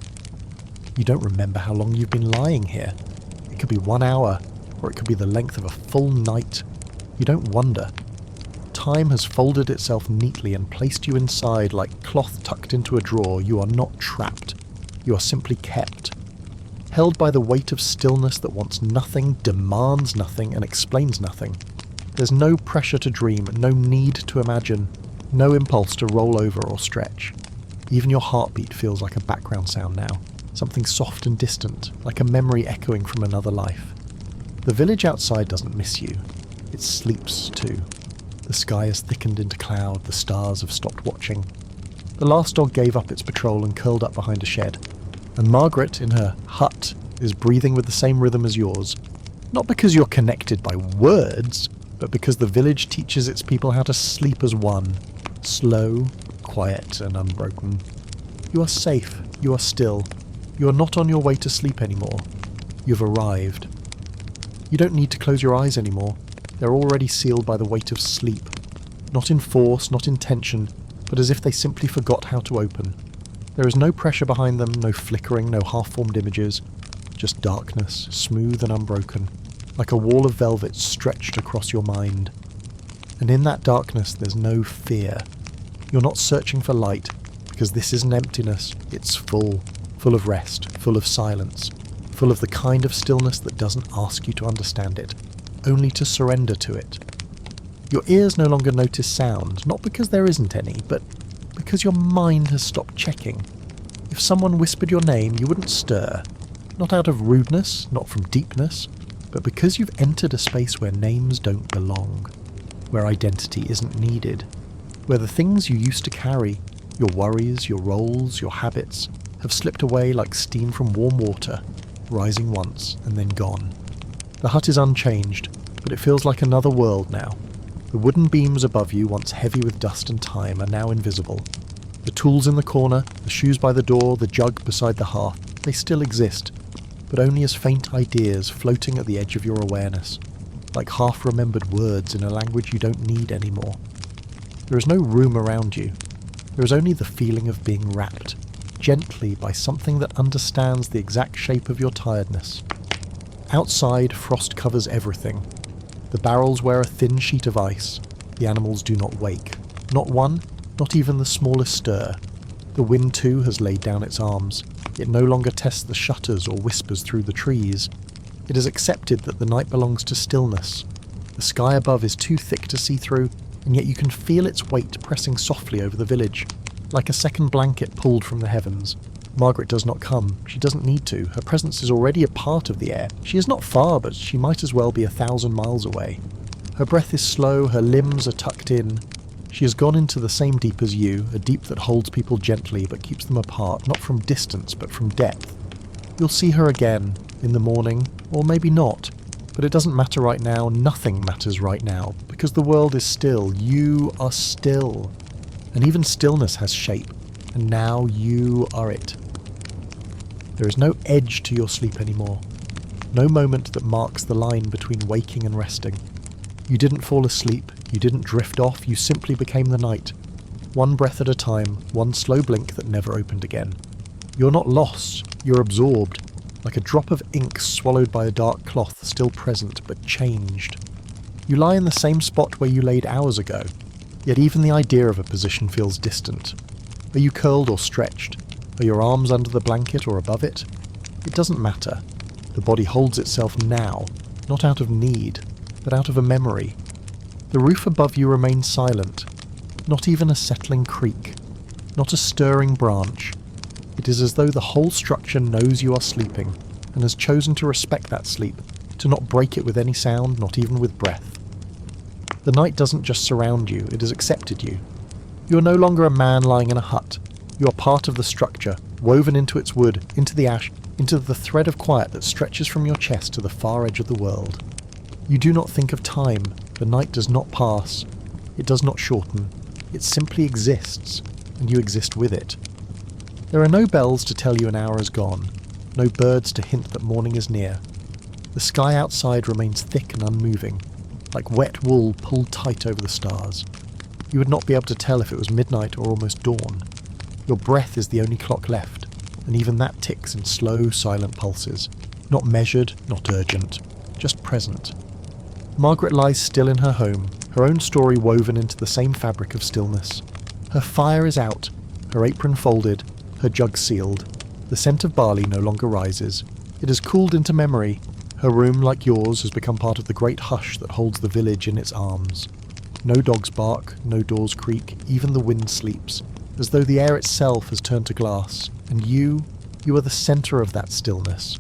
You don't remember how long you've been lying here. It could be 1 hour, or it could be the length of a full night. You don't wonder. Time has folded itself neatly and placed you inside like cloth tucked into a drawer. You are not trapped. You are simply kept. Held by the weight of stillness that wants nothing, demands nothing, and explains nothing. There's no pressure to dream, no need to imagine, no impulse to roll over or stretch. Even your heartbeat feels like a background sound now, something soft and distant, like a memory echoing from another life. The village outside doesn't miss you. It sleeps too. The sky has thickened into cloud, the stars have stopped watching. The last dog gave up its patrol and curled up behind a shed. And Margaret, in her hut, is breathing with the same rhythm as yours. Not because you're connected by words, but because the village teaches its people how to sleep as one. Slow, quiet, and unbroken. You are safe, you are still. You are not on your way to sleep anymore. You've arrived. You don't need to close your eyes anymore. They're already sealed by the weight of sleep. Not in force, not in tension, but as if they simply forgot how to open. There is no pressure behind them, no flickering, no half-formed images. Just darkness, smooth and unbroken, like a wall of velvet stretched across your mind. And in that darkness there's no fear. You're not searching for light, because this isn't emptiness, it's full of rest, full of silence, full of the kind of stillness that doesn't ask you to understand it, only to surrender to it. Your ears no longer notice sound, not because there isn't any, but because your mind has stopped checking. If someone whispered your name, you wouldn't stir, not out of rudeness, not from deepness, but because you've entered a space where names don't belong, where identity isn't needed, where the things you used to carry, your worries, your roles, your habits, have slipped away like steam from warm water, rising once and then gone. The hut is unchanged, but it feels like another world now. The wooden beams above you, once heavy with dust and time, are now invisible. The tools in the corner, the shoes by the door, the jug beside the hearth, they still exist, but only as faint ideas floating at the edge of your awareness, like half-remembered words in a language you don't need anymore. There is no room around you. There is only the feeling of being wrapped, gently by something that understands the exact shape of your tiredness. Outside, frost covers everything. The barrels wear a thin sheet of ice. The animals do not wake. Not one, not even the smallest stir. The wind too has laid down its arms. It no longer tests the shutters or whispers through the trees. It is accepted that the night belongs to stillness. The sky above is too thick to see through, and yet you can feel its weight pressing softly over the village, like a second blanket pulled from the heavens. Margaret does not come. She doesn't need to. Her presence is already a part of the air. She is not far, but she might as well be 1,000 miles away. Her breath is slow, her limbs are tucked in. She has gone into the same deep as you, a deep that holds people gently but keeps them apart, not from distance but from depth. You'll see her again, in the morning, or maybe not. But it doesn't matter right now, nothing matters right now, because the world is still. You are still. And even stillness has shape, and now you are it. There is no edge to your sleep anymore. No moment that marks the line between waking and resting. You didn't fall asleep, you didn't drift off, you simply became the night. One breath at a time, one slow blink that never opened again. You're not lost, you're absorbed, like a drop of ink swallowed by a dark cloth, still present but changed. You lie in the same spot where you laid hours ago, yet even the idea of a position feels distant. Are you curled or stretched? Are your arms under the blanket or above it? It doesn't matter. The body holds itself now, not out of need, but out of a memory. The roof above you remains silent, not even a settling creak, not a stirring branch. It is as though the whole structure knows you are sleeping, and has chosen to respect that sleep, to not break it with any sound, not even with breath. The night doesn't just surround you, it has accepted you. You are no longer a man lying in a hut. You are part of the structure, woven into its wood, into the ash, into the thread of quiet that stretches from your chest to the far edge of the world. You do not think of time. The night does not pass. It does not shorten. It simply exists, and you exist with it. There are no bells to tell you an hour is gone, no birds to hint that morning is near. The sky outside remains thick and unmoving, like wet wool pulled tight over the stars. You would not be able to tell if it was midnight or almost dawn. Your breath is the only clock left, and even that ticks in slow, silent pulses, not measured, not urgent, just present. Margaret lies still in her home, her own story woven into the same fabric of stillness. Her fire is out, her apron folded, her jug sealed. The scent of barley no longer rises. It has cooled into memory. Her room, like yours, has become part of the great hush that holds the village in its arms. No dogs bark, no doors creak, even the wind sleeps, as though the air itself has turned to glass, and you are the centre of that stillness.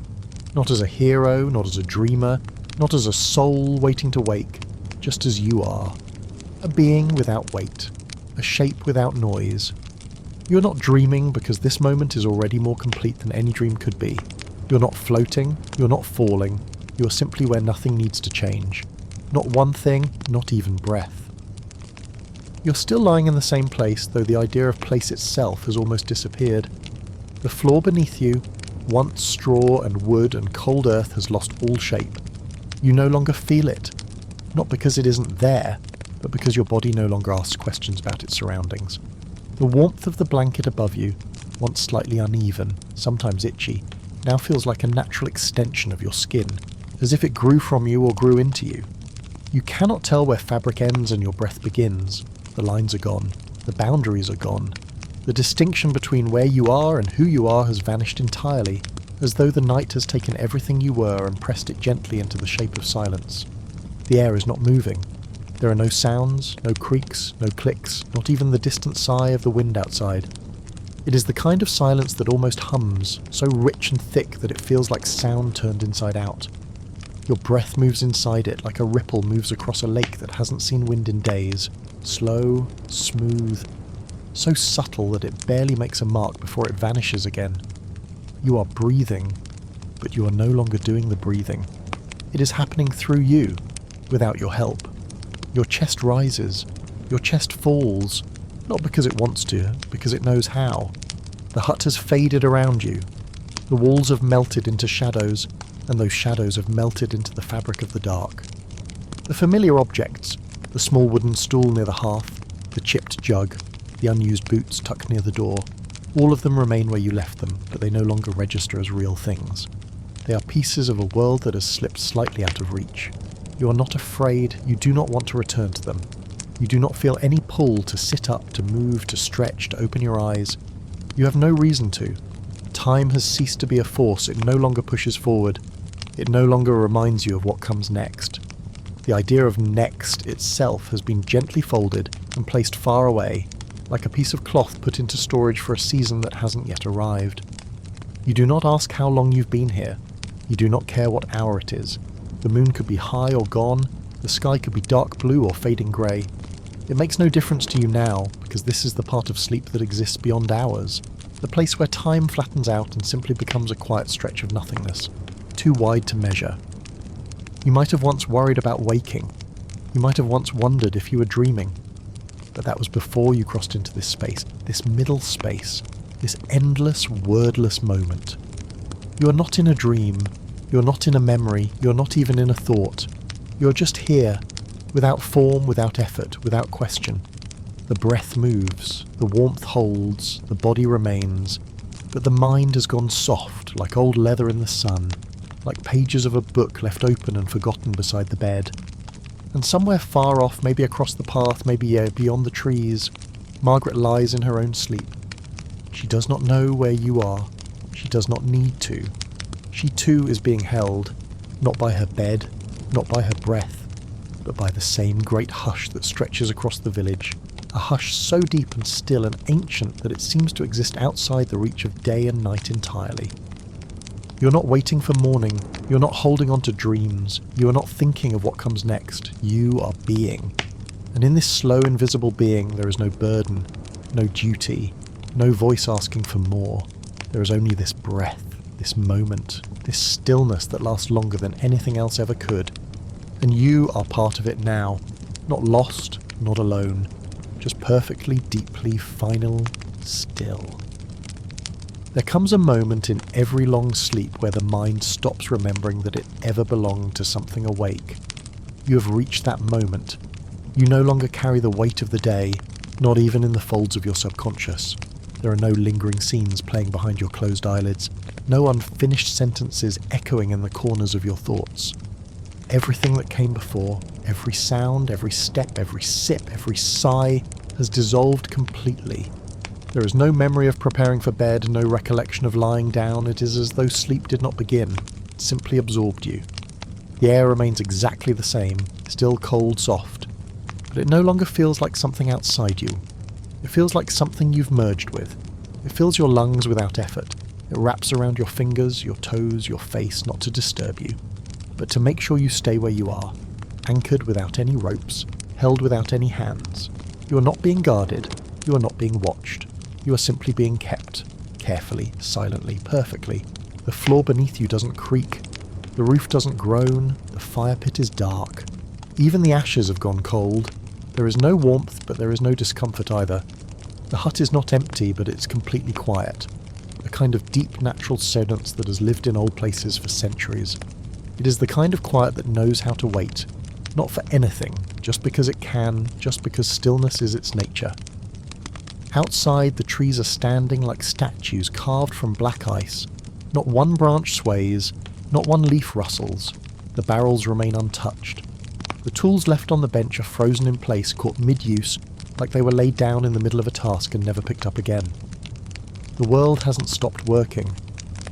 Not as a hero, not as a dreamer, not as a soul waiting to wake, just as you are. A being without weight, a shape without noise. You're not dreaming because this moment is already more complete than any dream could be. You're not floating, you're not falling, you are simply where nothing needs to change. Not one thing, not even breath. You're still lying in the same place, though the idea of place itself has almost disappeared. The floor beneath you, Once straw and wood and cold earth has lost all shape. You no longer feel it. Not because it isn't there, but because your body no longer asks questions about its surroundings. The warmth of the blanket above you, once slightly uneven, sometimes itchy, now feels like a natural extension of your skin, as if it grew from you or grew into you. You cannot tell where fabric ends and your breath begins. The lines are gone. The boundaries are gone. The distinction between where you are and who you are has vanished entirely, as though the night has taken everything you were and pressed it gently into the shape of silence. The air is not moving. There are no sounds, no creaks, no clicks, not even the distant sigh of the wind outside. It is the kind of silence that almost hums, so rich and thick that it feels like sound turned inside out. Your breath moves inside it like a ripple moves across a lake that hasn't seen wind in days. Slow, smooth, so subtle that it barely makes a mark before it vanishes again. You are breathing, but you are no longer doing the breathing. It is happening through you, without your help. Your chest rises, your chest falls, not because it wants to, because it knows how. The hut has faded around you. The walls have melted into shadows, and those shadows have melted into the fabric of the dark. The familiar objects, the small wooden stool near the hearth, the chipped jug, the unused boots tucked near the door, all of them remain where you left them, but they no longer register as real things. They are pieces of a world that has slipped slightly out of reach. You are not afraid, you do not want to return to them. You do not feel any pull to sit up, to move, to stretch, to open your eyes. You have no reason to. Time has ceased to be a force, it no longer pushes forward. It no longer reminds you of what comes next. The idea of next itself has been gently folded and placed far away, like a piece of cloth put into storage for a season that hasn't yet arrived. You do not ask how long you've been here. You do not care what hour it is. The moon could be high or gone, the sky could be dark blue or fading grey. It makes no difference to you now, because this is the part of sleep that exists beyond hours, the place where time flattens out and simply becomes a quiet stretch of nothingness, too wide to measure. You might have once worried about waking. You might have once wondered if you were dreaming. But that was before you crossed into this space, this middle space, this endless, wordless moment. You are not in a dream, you are not in a memory, you are not even in a thought. You are just here, without form, without effort, without question. The breath moves, the warmth holds, the body remains, but the mind has gone soft, like old leather in the sun, like pages of a book left open and forgotten beside the bed. And somewhere far off, maybe across the path, maybe beyond the trees, Margaret lies in her own sleep. She does not know where you are. She does not need to. She too is being held, not by her bed, not by her breath, but by the same great hush that stretches across the village, a hush so deep and still and ancient that it seems to exist outside the reach of day and night entirely. You're not waiting for morning, you're not holding on to dreams, you are not thinking of what comes next, you are being. And in this slow, invisible being there is no burden, no duty, no voice asking for more. There is only this breath, this moment, this stillness that lasts longer than anything else ever could. And you are part of it now, not lost, not alone, just perfectly, deeply, final, still. There comes a moment in every long sleep where the mind stops remembering that it ever belonged to something awake. You have reached that moment. You no longer carry the weight of the day, not even in the folds of your subconscious. There are no lingering scenes playing behind your closed eyelids, no unfinished sentences echoing in the corners of your thoughts. Everything that came before, every sound, every step, every sip, every sigh, has dissolved completely. There is no memory of preparing for bed, no recollection of lying down. It is as though sleep did not begin. It simply absorbed you. The air remains exactly the same, still cold, soft, but it no longer feels like something outside you. It feels like something you've merged with. It fills your lungs without effort. It wraps around your fingers, your toes, your face, not to disturb you, but to make sure you stay where you are, anchored without any ropes, held without any hands. You are not being guarded. You are not being watched. You are simply being kept, carefully, silently, perfectly. The floor beneath you doesn't creak. The roof doesn't groan. The fire pit is dark. Even the ashes have gone cold. There is no warmth, but there is no discomfort either. The hut is not empty, but it's completely quiet. A a kind of deep natural silence that has lived in old places for centuries. It is the kind of quiet that knows how to wait, not for anything, just because it can, just because stillness is its nature. Outside, the trees are standing like statues carved from black ice. Not one branch sways, not one leaf rustles. The barrels remain untouched. The tools left on the bench are frozen in place, caught mid-use, like they were laid down in the middle of a task and never picked up again. The world hasn't stopped working.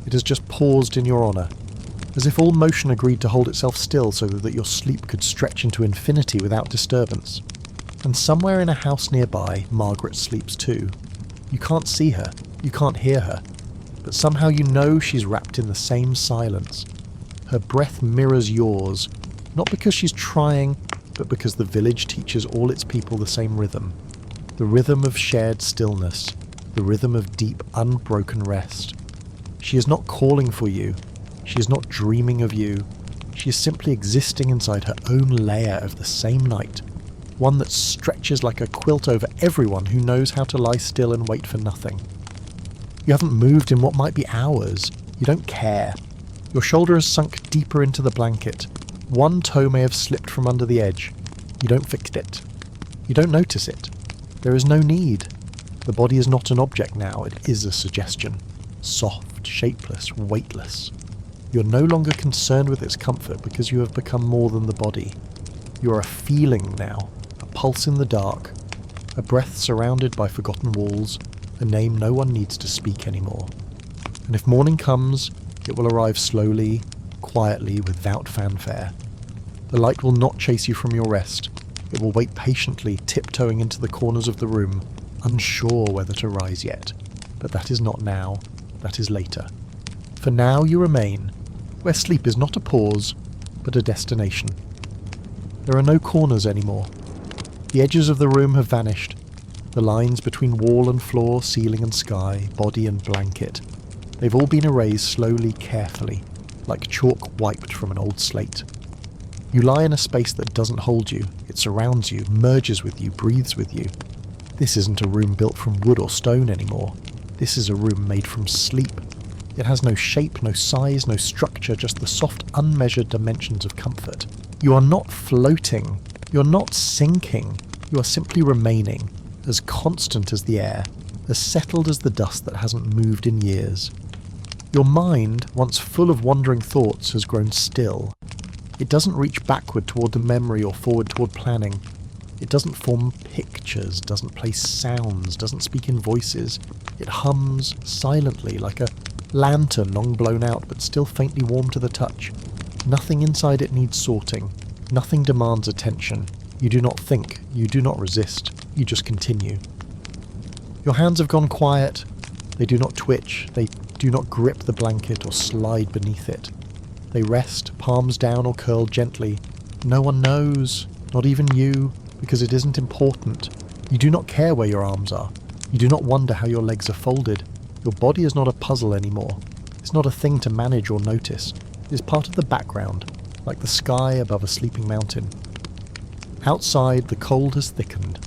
It has just paused in your honour, as if all motion agreed to hold itself still so that your sleep could stretch into infinity without disturbance. And somewhere in a house nearby, Margaret sleeps too. You can't see her, you can't hear her, but somehow you know she's wrapped in the same silence. Her breath mirrors yours, not because she's trying, but because the village teaches all its people the same rhythm. The rhythm of shared stillness, the rhythm of deep, unbroken rest. She is not calling for you, she is not dreaming of you, she is simply existing inside her own layer of the same night, one that stretches like a quilt over everyone who knows how to lie still and wait for nothing. You haven't moved in what might be hours, you don't care. Your shoulder has sunk deeper into the blanket. One toe may have slipped from under the edge. You don't fix it. You don't notice it. There is no need. The body is not an object now, it is a suggestion. Soft, shapeless, weightless. You're no longer concerned with its comfort because you have become more than the body. You are a feeling now, a pulse in the dark, a breath surrounded by forgotten walls, a name no one needs to speak anymore. And if morning comes, it will arrive slowly, quietly, without fanfare. The light will not chase you from your rest. It will wait patiently, tiptoeing into the corners of the room, unsure whether to rise yet. But that is not now, that is later. For now you remain, where sleep is not a pause, but a destination. There are no corners anymore. The edges of the room have vanished. The lines between wall and floor, ceiling and sky, body and blanket. They've all been erased slowly, carefully, like chalk wiped from an old slate. You lie in a space that doesn't hold you. It surrounds you, merges with you, breathes with you. This isn't a room built from wood or stone anymore. This is a room made from sleep. It has no shape, no size, no structure, just the soft, unmeasured dimensions of comfort. You are not floating. You're not sinking. You are simply remaining, as constant as the air, as settled as the dust that hasn't moved in years. Your mind, once full of wandering thoughts, has grown still. It doesn't reach backward toward the memory or forward toward planning. It doesn't form pictures, doesn't place sounds, doesn't speak in voices. It hums silently like a lantern long blown out but still faintly warm to the touch. Nothing inside it needs sorting. Nothing demands attention. You do not think. You do not resist. You just continue. Your hands have gone quiet. They do not twitch. They do not grip the blanket or slide beneath it. They rest, palms down or curled gently. No one knows, not even you, because it isn't important. You do not care where your arms are. You do not wonder how your legs are folded. Your body is not a puzzle anymore. It's not a thing to manage or notice. It is part of the background, like the sky above a sleeping mountain. Outside, the cold has thickened.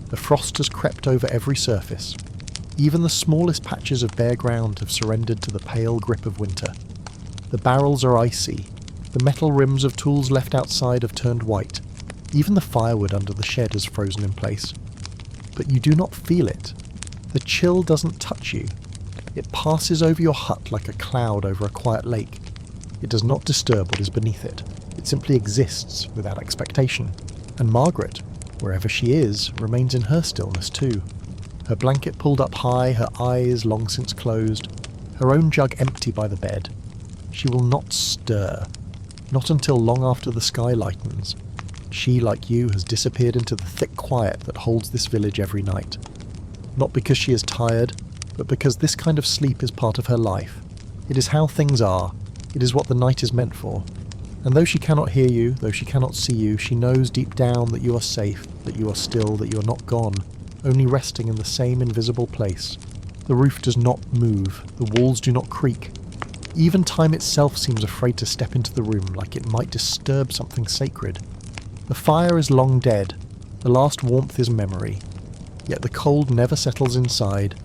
The frost has crept over every surface. Even the smallest patches of bare ground have surrendered to the pale grip of winter. The barrels are icy. The metal rims of tools left outside have turned white. Even the firewood under the shed is frozen in place. But you do not feel it. The chill doesn't touch you. It passes over your hut like a cloud over a quiet lake. It does not disturb what is beneath it. It simply exists without expectation. And Margaret, wherever she is, remains in her stillness too. Her blanket pulled up high, her eyes long since closed, her own jug empty by the bed. She will not stir, not until long after the sky lightens. She, like you, has disappeared into the thick quiet that holds this village every night. Not because she is tired, but because this kind of sleep is part of her life. It is how things are. It is what the night is meant for. And though she cannot hear you, though she cannot see you, she knows deep down that you are safe, that you are still, that you are not gone, only resting in the same invisible place. The roof does not move, the walls do not creak. Even time itself seems afraid to step into the room, like it might disturb something sacred. The fire is long dead, the last warmth is memory, yet the cold never settles inside,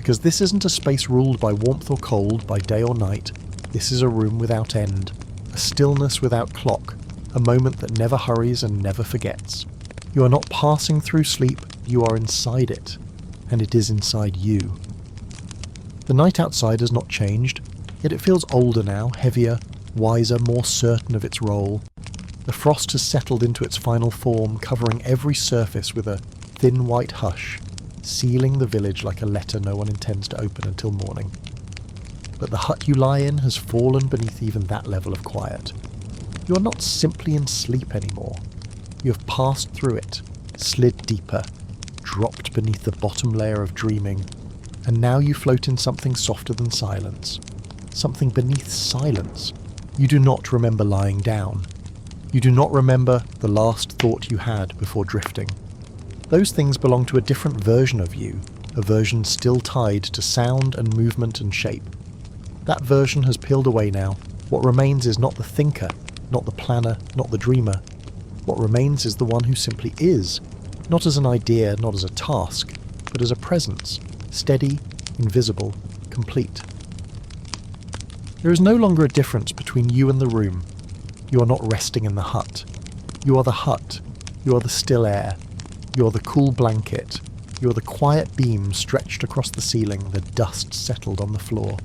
Because this isn't a space ruled by warmth or cold, by day or night. This is a room without end, a stillness without clock, a moment that never hurries and never forgets. You are not passing through sleep, you are inside it, and it is inside you. The night outside has not changed, yet it feels older now, heavier, wiser, more certain of its role. The frost has settled into its final form, covering every surface with a thin white hush, sealing the village like a letter no one intends to open until morning. But the hut you lie in has fallen beneath even that level of quiet. You are not simply in sleep anymore. You have passed through it, slid deeper, dropped beneath the bottom layer of dreaming, and now you float in something softer than silence. Something beneath silence. You do not remember lying down. You do not remember the last thought you had before drifting. Those things belong to a different version of you, a version still tied to sound and movement and shape. That version has peeled away now. What remains is not the thinker, not the planner, not the dreamer. What remains is the one who simply is, not as an idea, not as a task, but as a presence, steady, invisible, complete. There is no longer a difference between you and the room. You are not resting in the hut. You are the hut. You are the still air. You are the cool blanket. You are the quiet beam stretched across the ceiling, the dust settled on the floor.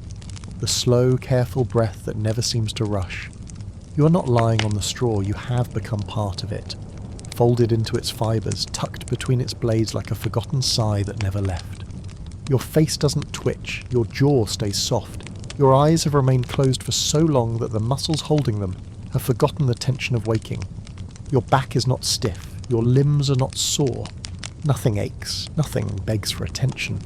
The slow, careful breath that never seems to rush. You are not lying on the straw, you have become part of it, folded into its fibres, tucked between its blades like a forgotten sigh that never left. Your face doesn't twitch, your jaw stays soft. Your eyes have remained closed for so long that the muscles holding them have forgotten the tension of waking. Your back is not stiff, your limbs are not sore. Nothing aches, nothing begs for attention.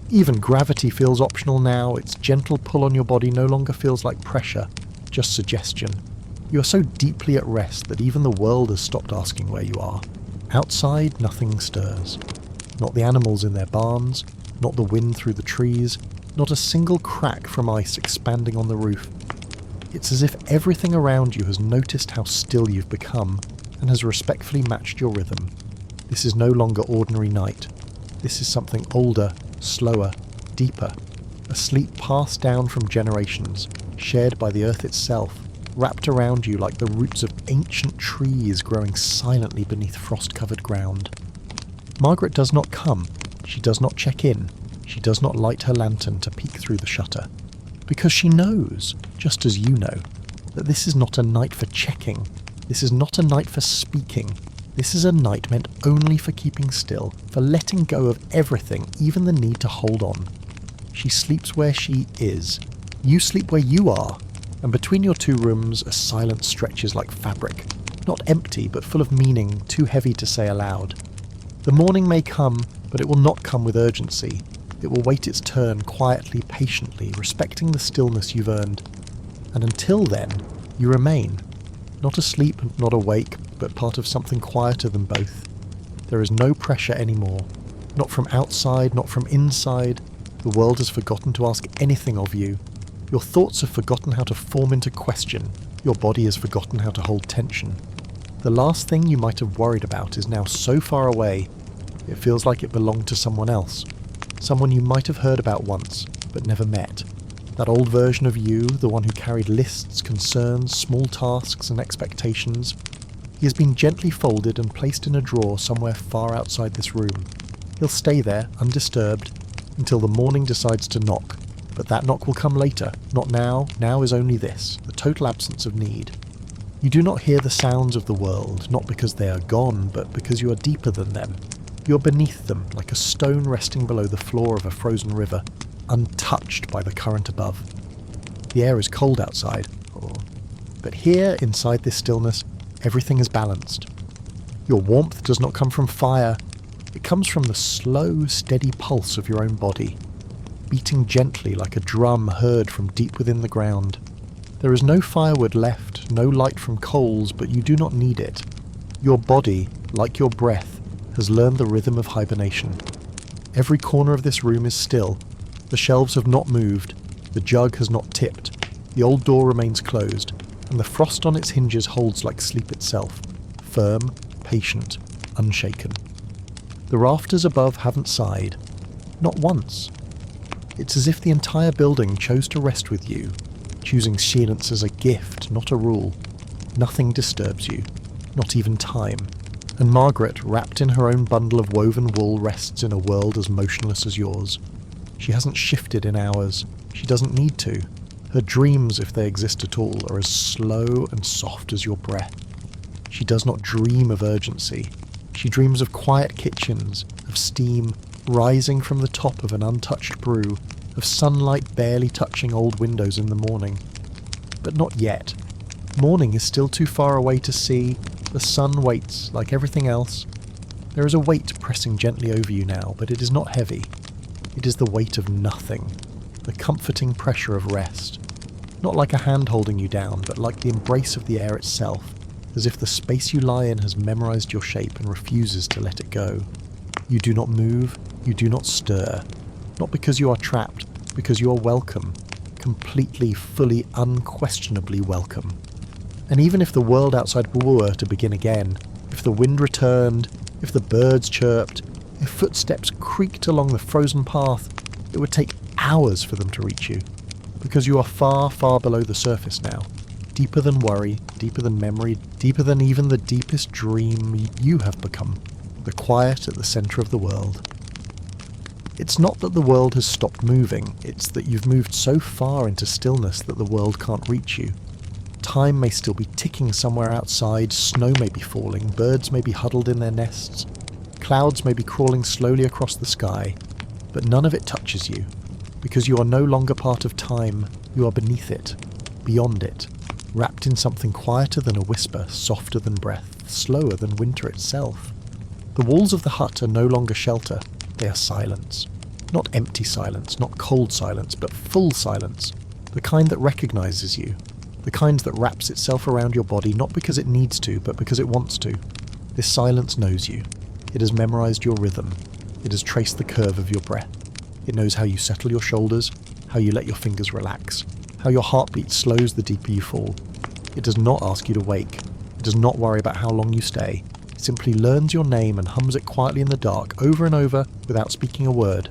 Even gravity feels optional now, its gentle pull on your body no longer feels like pressure, just suggestion. You are so deeply at rest that even the world has stopped asking where you are. Outside, nothing stirs. Not the animals in their barns, not the wind through the trees, not a single crack from ice expanding on the roof. It's as if everything around you has noticed how still you've become and has respectfully matched your rhythm. This is no longer ordinary night. This is something older, slower, deeper. A sleep passed down from generations, shared by the earth itself, wrapped around you like the roots of ancient trees growing silently beneath frost-covered ground. Margaret does not come. She does not check in. She does not light her lantern to peek through the shutter. Because she knows, just as you know, that this is not a night for checking. This is not a night for speaking. This is a night meant only for keeping still, for letting go of everything, even the need to hold on. She sleeps where she is. You sleep where you are. And between your two rooms, a silence stretches like fabric. Not empty, but full of meaning, too heavy to say aloud. The morning may come, but it will not come with urgency. It will wait its turn quietly, patiently, respecting the stillness you've earned. And until then, you remain. Not asleep, not awake, but part of something quieter than both. There is no pressure anymore. Not from outside, not from inside. The world has forgotten to ask anything of you. Your thoughts have forgotten how to form into question. Your body has forgotten how to hold tension. The last thing you might have worried about is now so far away, it feels like it belonged to someone else. Someone you might have heard about once, but never met. That old version of you, the one who carried lists, concerns, small tasks and expectations. He has been gently folded and placed in a drawer somewhere far outside this room. He'll stay there, undisturbed, until the morning decides to knock. But that knock will come later, not now. Now is only this, the total absence of need. You do not hear the sounds of the world, not because they are gone, but because you are deeper than them. You are beneath them, like a stone resting below the floor of a frozen river, untouched by the current above. The air is cold outside, but here, inside this stillness, everything is balanced. Your warmth does not come from fire, it comes from the slow, steady pulse of your own body, beating gently like a drum heard from deep within the ground. There is no firewood left, no light from coals, but you do not need it. Your body, like your breath, has learned the rhythm of hibernation. Every corner of this room is still. The shelves have not moved, the jug has not tipped, the old door remains closed, and the frost on its hinges holds like sleep itself, firm, patient, unshaken. The rafters above haven't sighed. Not once. It's as if the entire building chose to rest with you, choosing silence as a gift, not a rule. Nothing disturbs you, not even time. And Margaret, wrapped in her own bundle of woven wool, rests in a world as motionless as yours. She hasn't shifted in hours. She doesn't need to. Her dreams, if they exist at all, are as slow and soft as your breath. She does not dream of urgency. She dreams of quiet kitchens, of steam rising from the top of an untouched brew, of sunlight barely touching old windows in the morning. But not yet. Morning is still too far away to see. The sun waits, like everything else. There is a weight pressing gently over you now, but it is not heavy. It is the weight of nothing, the comforting pressure of rest. Not like a hand holding you down, but like the embrace of the air itself, as if the space you lie in has memorized your shape and refuses to let it go. You do not move, you do not stir. Not because you are trapped, because you are welcome. Completely, fully, unquestionably welcome. And even if the world outside were to begin again, if the wind returned, if the birds chirped, if footsteps creaked along the frozen path, it would take hours for them to reach you. Because you are far, far below the surface now. Deeper than worry, deeper than memory, deeper than even the deepest dream, you have become. The quiet at the centre of the world. It's not that the world has stopped moving, it's that you've moved so far into stillness that the world can't reach you. Time may still be ticking somewhere outside, snow may be falling, birds may be huddled in their nests, clouds may be crawling slowly across the sky, but none of it touches you, because you are no longer part of time, you are beneath it, beyond it, wrapped in something quieter than a whisper, softer than breath, slower than winter itself. The walls of the hut are no longer shelter, they are silence. Not empty silence, not cold silence, but full silence, the kind that recognizes you. The kind that wraps itself around your body not because it needs to, but because it wants to. This silence knows you. It has memorized your rhythm. It has traced the curve of your breath. It knows how you settle your shoulders, how you let your fingers relax, how your heartbeat slows the deeper you fall. It does not ask you to wake. It does not worry about how long you stay. It simply learns your name and hums it quietly in the dark, over and over, without speaking a word.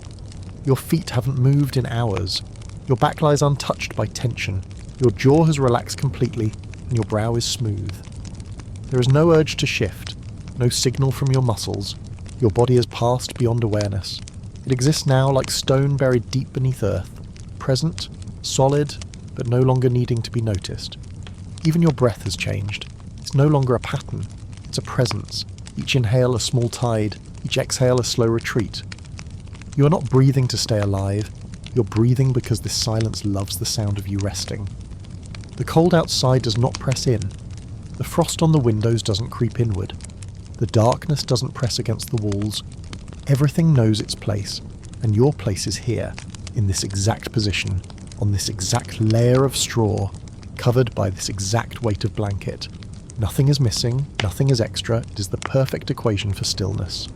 Your feet haven't moved in hours. Your back lies untouched by tension. Your jaw has relaxed completely, and your brow is smooth. There is no urge to shift, no signal from your muscles. Your body has passed beyond awareness. It exists now like stone buried deep beneath earth, present, solid, but no longer needing to be noticed. Even your breath has changed. It's no longer a pattern, it's a presence. Each inhale a small tide, each exhale a slow retreat. You are not breathing to stay alive, you're breathing because this silence loves the sound of you resting. The cold outside does not press in. The frost on the windows doesn't creep inward. The darkness doesn't press against the walls. Everything knows its place, and your place is here, in this exact position, on this exact layer of straw, covered by this exact weight of blanket. Nothing is missing, nothing is extra, it is the perfect equation for stillness.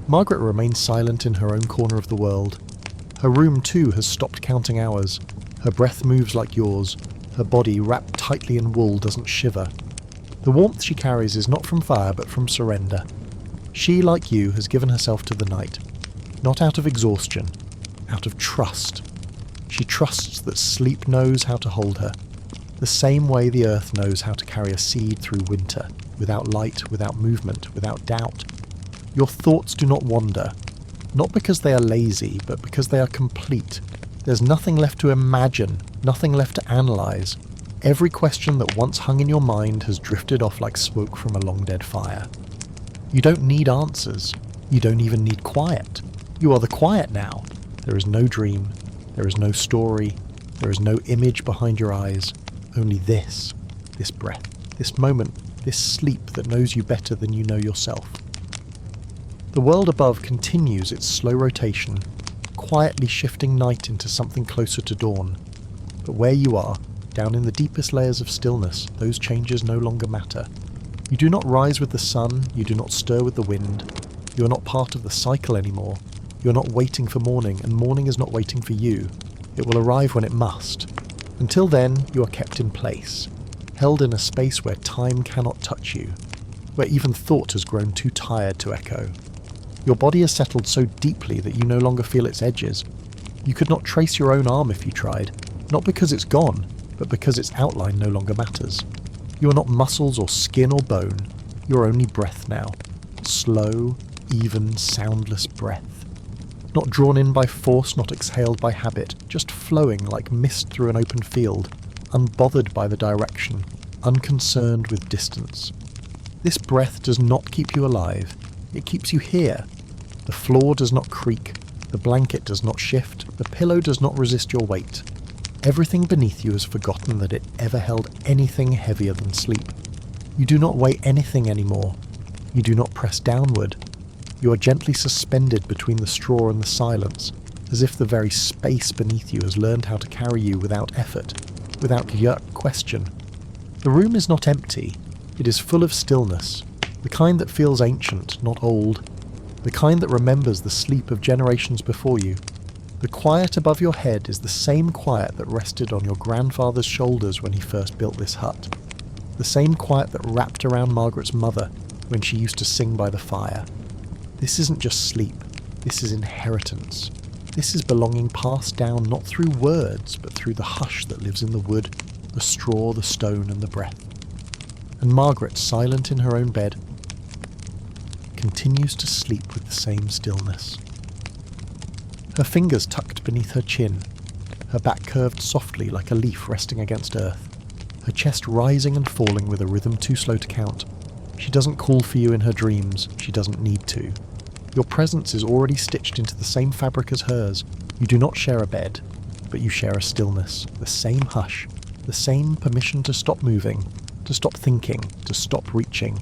Margaret remains silent in her own corner of the world. Her room too has stopped counting hours. Her breath moves like yours. Her body, wrapped tightly in wool, doesn't shiver. The warmth she carries is not from fire, but from surrender. She, like you, has given herself to the night. Not out of exhaustion, out of trust. She trusts that sleep knows how to hold her, the same way the earth knows how to carry a seed through winter, without light, without movement, without doubt. Your thoughts do not wander, not because they are lazy, but because they are complete. There's nothing left to imagine, nothing left to analyse. Every question that once hung in your mind has drifted off like smoke from a long dead fire. You don't need answers. You don't even need quiet. You are the quiet now. There is no dream. There is no story. There is no image behind your eyes. Only this breath, this moment, this sleep that knows you better than you know yourself. The world above continues its slow rotation, quietly shifting night into something closer to dawn. But where you are, down in the deepest layers of stillness, those changes no longer matter. You do not rise with the sun, you do not stir with the wind. You are not part of the cycle anymore. You are not waiting for morning, and morning is not waiting for you. It will arrive when it must. Until then, you are kept in place, held in a space where time cannot touch you, where even thought has grown too tired to echo. Your body has settled so deeply that you no longer feel its edges. You could not trace your own arm if you tried, not because it's gone, but because its outline no longer matters. You are not muscles or skin or bone, you are only breath now. Slow, even, soundless breath. Not drawn in by force, not exhaled by habit, just flowing like mist through an open field, unbothered by the direction, unconcerned with distance. This breath does not keep you alive, it keeps you here. The floor does not creak, the blanket does not shift, the pillow does not resist your weight. Everything beneath you has forgotten that it ever held anything heavier than sleep. You do not weigh anything anymore. You do not press downward. You are gently suspended between the straw and the silence, as if the very space beneath you has learned how to carry you without effort, without question. The room is not empty. It is full of stillness, the kind that feels ancient, not old, the kind that remembers the sleep of generations before you. The quiet above your head is the same quiet that rested on your grandfather's shoulders when he first built this hut. The same quiet that wrapped around Margaret's mother when she used to sing by the fire. This isn't just sleep, this is inheritance. This is belonging passed down not through words, but through the hush that lives in the wood, the straw, the stone, and the breath. And Margaret, silent in her own bed, continues to sleep with the same stillness. Her fingers tucked beneath her chin, her back curved softly like a leaf resting against earth, her chest rising and falling with a rhythm too slow to count. She doesn't call for you in her dreams, she doesn't need to. Your presence is already stitched into the same fabric as hers. You do not share a bed, but you share a stillness, the same hush, the same permission to stop moving, to stop thinking, to stop reaching.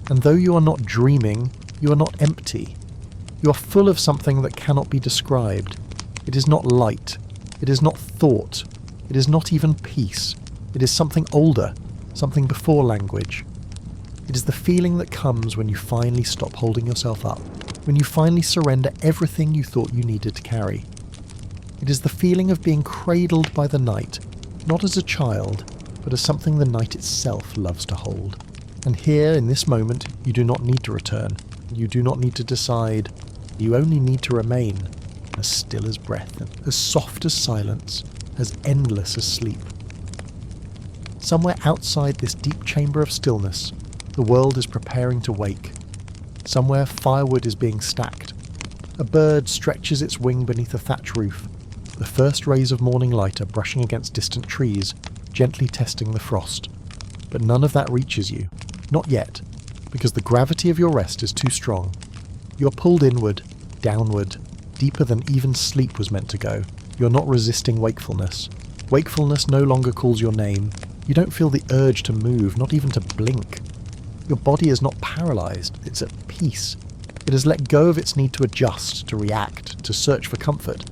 And though you are not dreaming, you are not empty. You are full of something that cannot be described. It is not light. It is not thought. It is not even peace. It is something older, something before language. It is the feeling that comes when you finally stop holding yourself up, when you finally surrender everything you thought you needed to carry. It is the feeling of being cradled by the night, not as a child, but as something the night itself loves to hold. And here, in this moment, you do not need to return. You do not need to decide. You only need to remain, as still as breath, as soft as silence, as endless as sleep. Somewhere outside this deep chamber of stillness, the world is preparing to wake. Somewhere firewood is being stacked. A bird stretches its wing beneath a thatch roof. The first rays of morning light are brushing against distant trees, gently testing the frost. But none of that reaches you. Not yet, because the gravity of your rest is too strong. You're pulled inward, downward, deeper than even sleep was meant to go. You're not resisting wakefulness. Wakefulness no longer calls your name. You don't feel the urge to move, not even to blink. Your body is not paralyzed, it's at peace. It has let go of its need to adjust, to react, to search for comfort.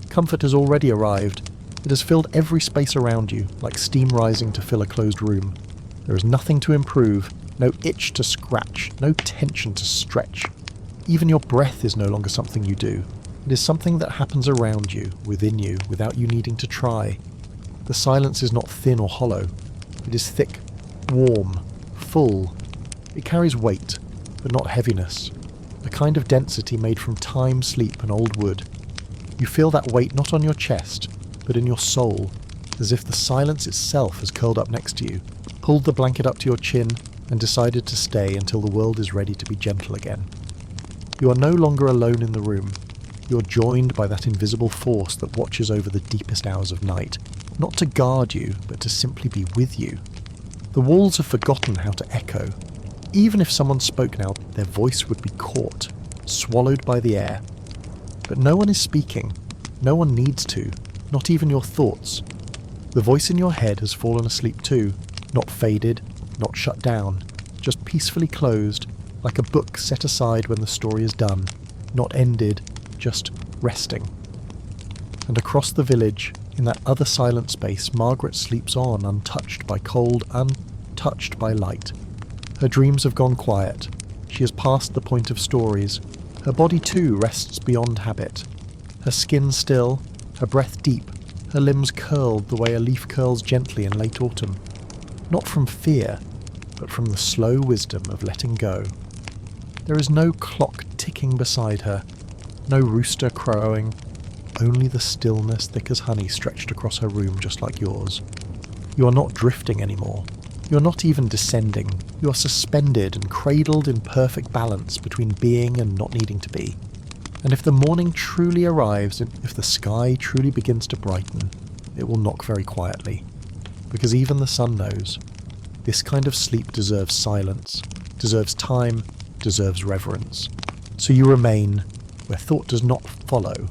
Comfort has already arrived. It has filled every space around you, like steam rising to fill a closed room. There is nothing to improve, no itch to scratch, no tension to stretch. Even your breath is no longer something you do. It is something that happens around you, within you, without you needing to try. The silence is not thin or hollow. It is thick, warm, full. It carries weight, but not heaviness. A kind of density made from time, sleep, and old wood. You feel that weight not on your chest, but in your soul, as if the silence itself has curled up next to you, pulled the blanket up to your chin, and decided to stay until the world is ready to be gentle again. You are no longer alone in the room. You are joined by that invisible force that watches over the deepest hours of night, not to guard you, but to simply be with you. The walls have forgotten how to echo. Even if someone spoke now, their voice would be caught, swallowed by the air. But no one is speaking. No one needs to, not even your thoughts. The voice in your head has fallen asleep too, not faded, not shut down, just peacefully closed, like a book set aside when the story is done, not ended, just resting. And across the village, in that other silent space, Margaret sleeps on, untouched by cold, untouched by light. Her dreams have gone quiet. She has passed the point of stories. Her body too rests beyond habit. Her skin still, her breath deep, her limbs curled the way a leaf curls gently in late autumn. Not from fear, but from the slow wisdom of letting go. There is no clock ticking beside her, no rooster crowing, only the stillness thick as honey stretched across her room just like yours. You are not drifting anymore. You are not even descending. You are suspended and cradled in perfect balance between being and not needing to be. And if the morning truly arrives, and if the sky truly begins to brighten, it will knock very quietly. Because even the sun knows, this kind of sleep deserves silence, deserves time, deserves reverence. So you remain where thought does not follow,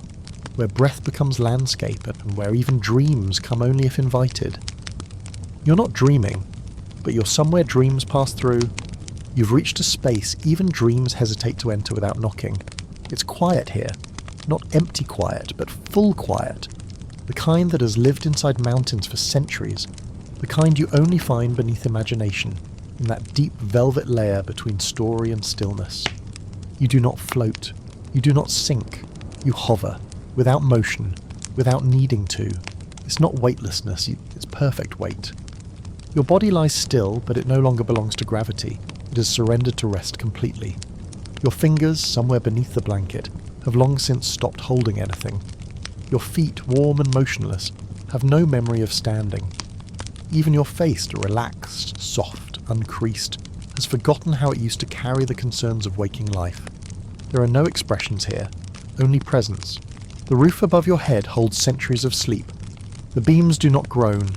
where breath becomes landscape, and where even dreams come only if invited. You're not dreaming, but you're somewhere dreams pass through. You've reached a space even dreams hesitate to enter without knocking. It's quiet here, not empty quiet, but full quiet. The kind that has lived inside mountains for centuries, the kind you only find beneath imagination, in that deep velvet layer between story and stillness. You do not float, you do not sink, you hover, without motion, without needing to. It's not weightlessness, it's perfect weight. Your body lies still, but it no longer belongs to gravity. It has surrendered to rest completely. Your fingers, somewhere beneath the blanket, have long since stopped holding anything. Your feet, warm and motionless, have no memory of standing. Even your face, relaxed, soft, uncreased, has forgotten how it used to carry the concerns of waking life. There are no expressions here, only presence. The roof above your head holds centuries of sleep. The beams do not groan.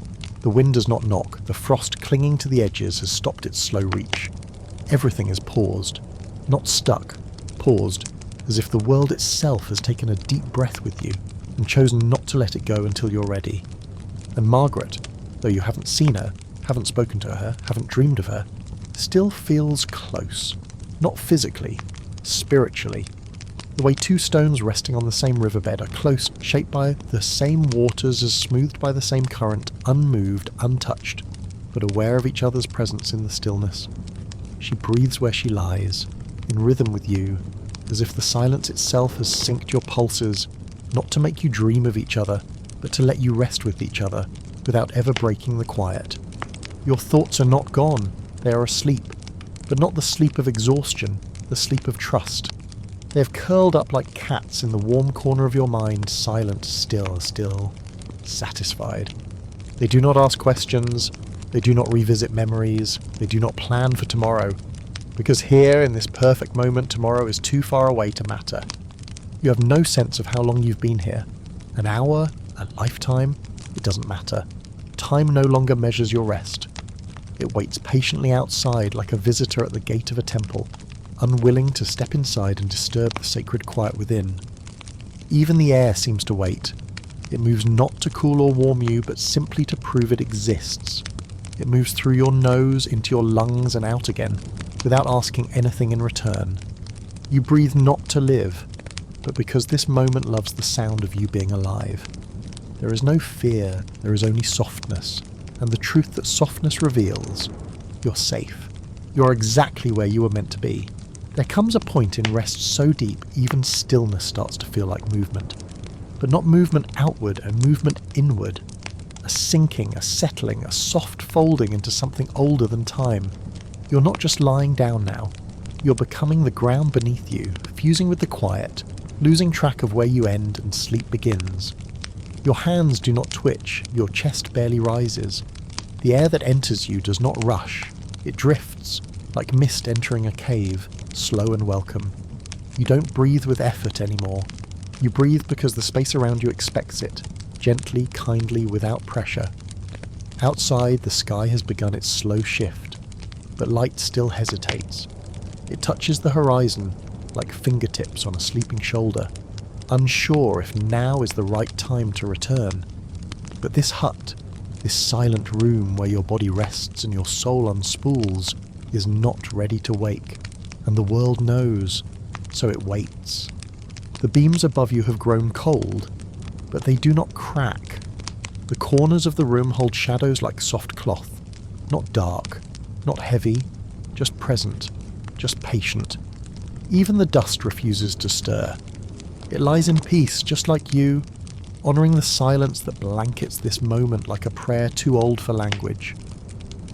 The wind does not knock. The frost clinging to the edges has stopped its slow reach. Everything is paused. Not stuck. Paused, as if the world itself has taken a deep breath with you and chosen not to let it go until you're ready. And Margaret, though you haven't seen her, haven't spoken to her, haven't dreamed of her, still feels close. Not physically, spiritually. The way two stones resting on the same riverbed are close, shaped by the same waters as smoothed by the same current, unmoved, untouched, but aware of each other's presence in the stillness. She breathes where she lies, in rhythm with you, as if the silence itself has synced your pulses, not to make you dream of each other, but to let you rest with each other, without ever breaking the quiet. Your thoughts are not gone, they are asleep, but not the sleep of exhaustion, the sleep of trust. They have curled up like cats in the warm corner of your mind, silent, still, satisfied. They do not ask questions, they do not revisit memories, they do not plan for tomorrow, because here, in this perfect moment, tomorrow is too far away to matter. You have no sense of how long you've been here. An hour, a lifetime, it doesn't matter. Time no longer measures your rest. It waits patiently outside like a visitor at the gate of a temple, unwilling to step inside and disturb the sacred quiet within. Even the air seems to wait. It moves not to cool or warm you, but simply to prove it exists. It moves through your nose, into your lungs and out again, without asking anything in return. You breathe not to live, but because this moment loves the sound of you being alive. There is no fear, there is only softness, and the truth that softness reveals. You're safe. You're exactly where you were meant to be. There comes a point in rest so deep, even stillness starts to feel like movement. But not movement outward, a movement inward. A sinking, a settling, a soft folding into something older than time. You're not just lying down now. You're becoming the ground beneath you, fusing with the quiet, losing track of where you end and sleep begins. Your hands do not twitch, your chest barely rises. The air that enters you does not rush. It drifts, like mist entering a cave, slow and welcome. You don't breathe with effort anymore. You breathe because the space around you expects it, gently, kindly, without pressure. Outside, the sky has begun its slow shift, but light still hesitates. It touches the horizon, like fingertips on a sleeping shoulder, unsure if now is the right time to return. But this hut, this silent room where your body rests and your soul unspools, is not ready to wake, and the world knows, so it waits. The beams above you have grown cold, but they do not crack. The corners of the room hold shadows like soft cloth, not dark, not heavy, just present, just patient. Even the dust refuses to stir. It lies in peace, just like you, honouring the silence that blankets this moment like a prayer too old for language.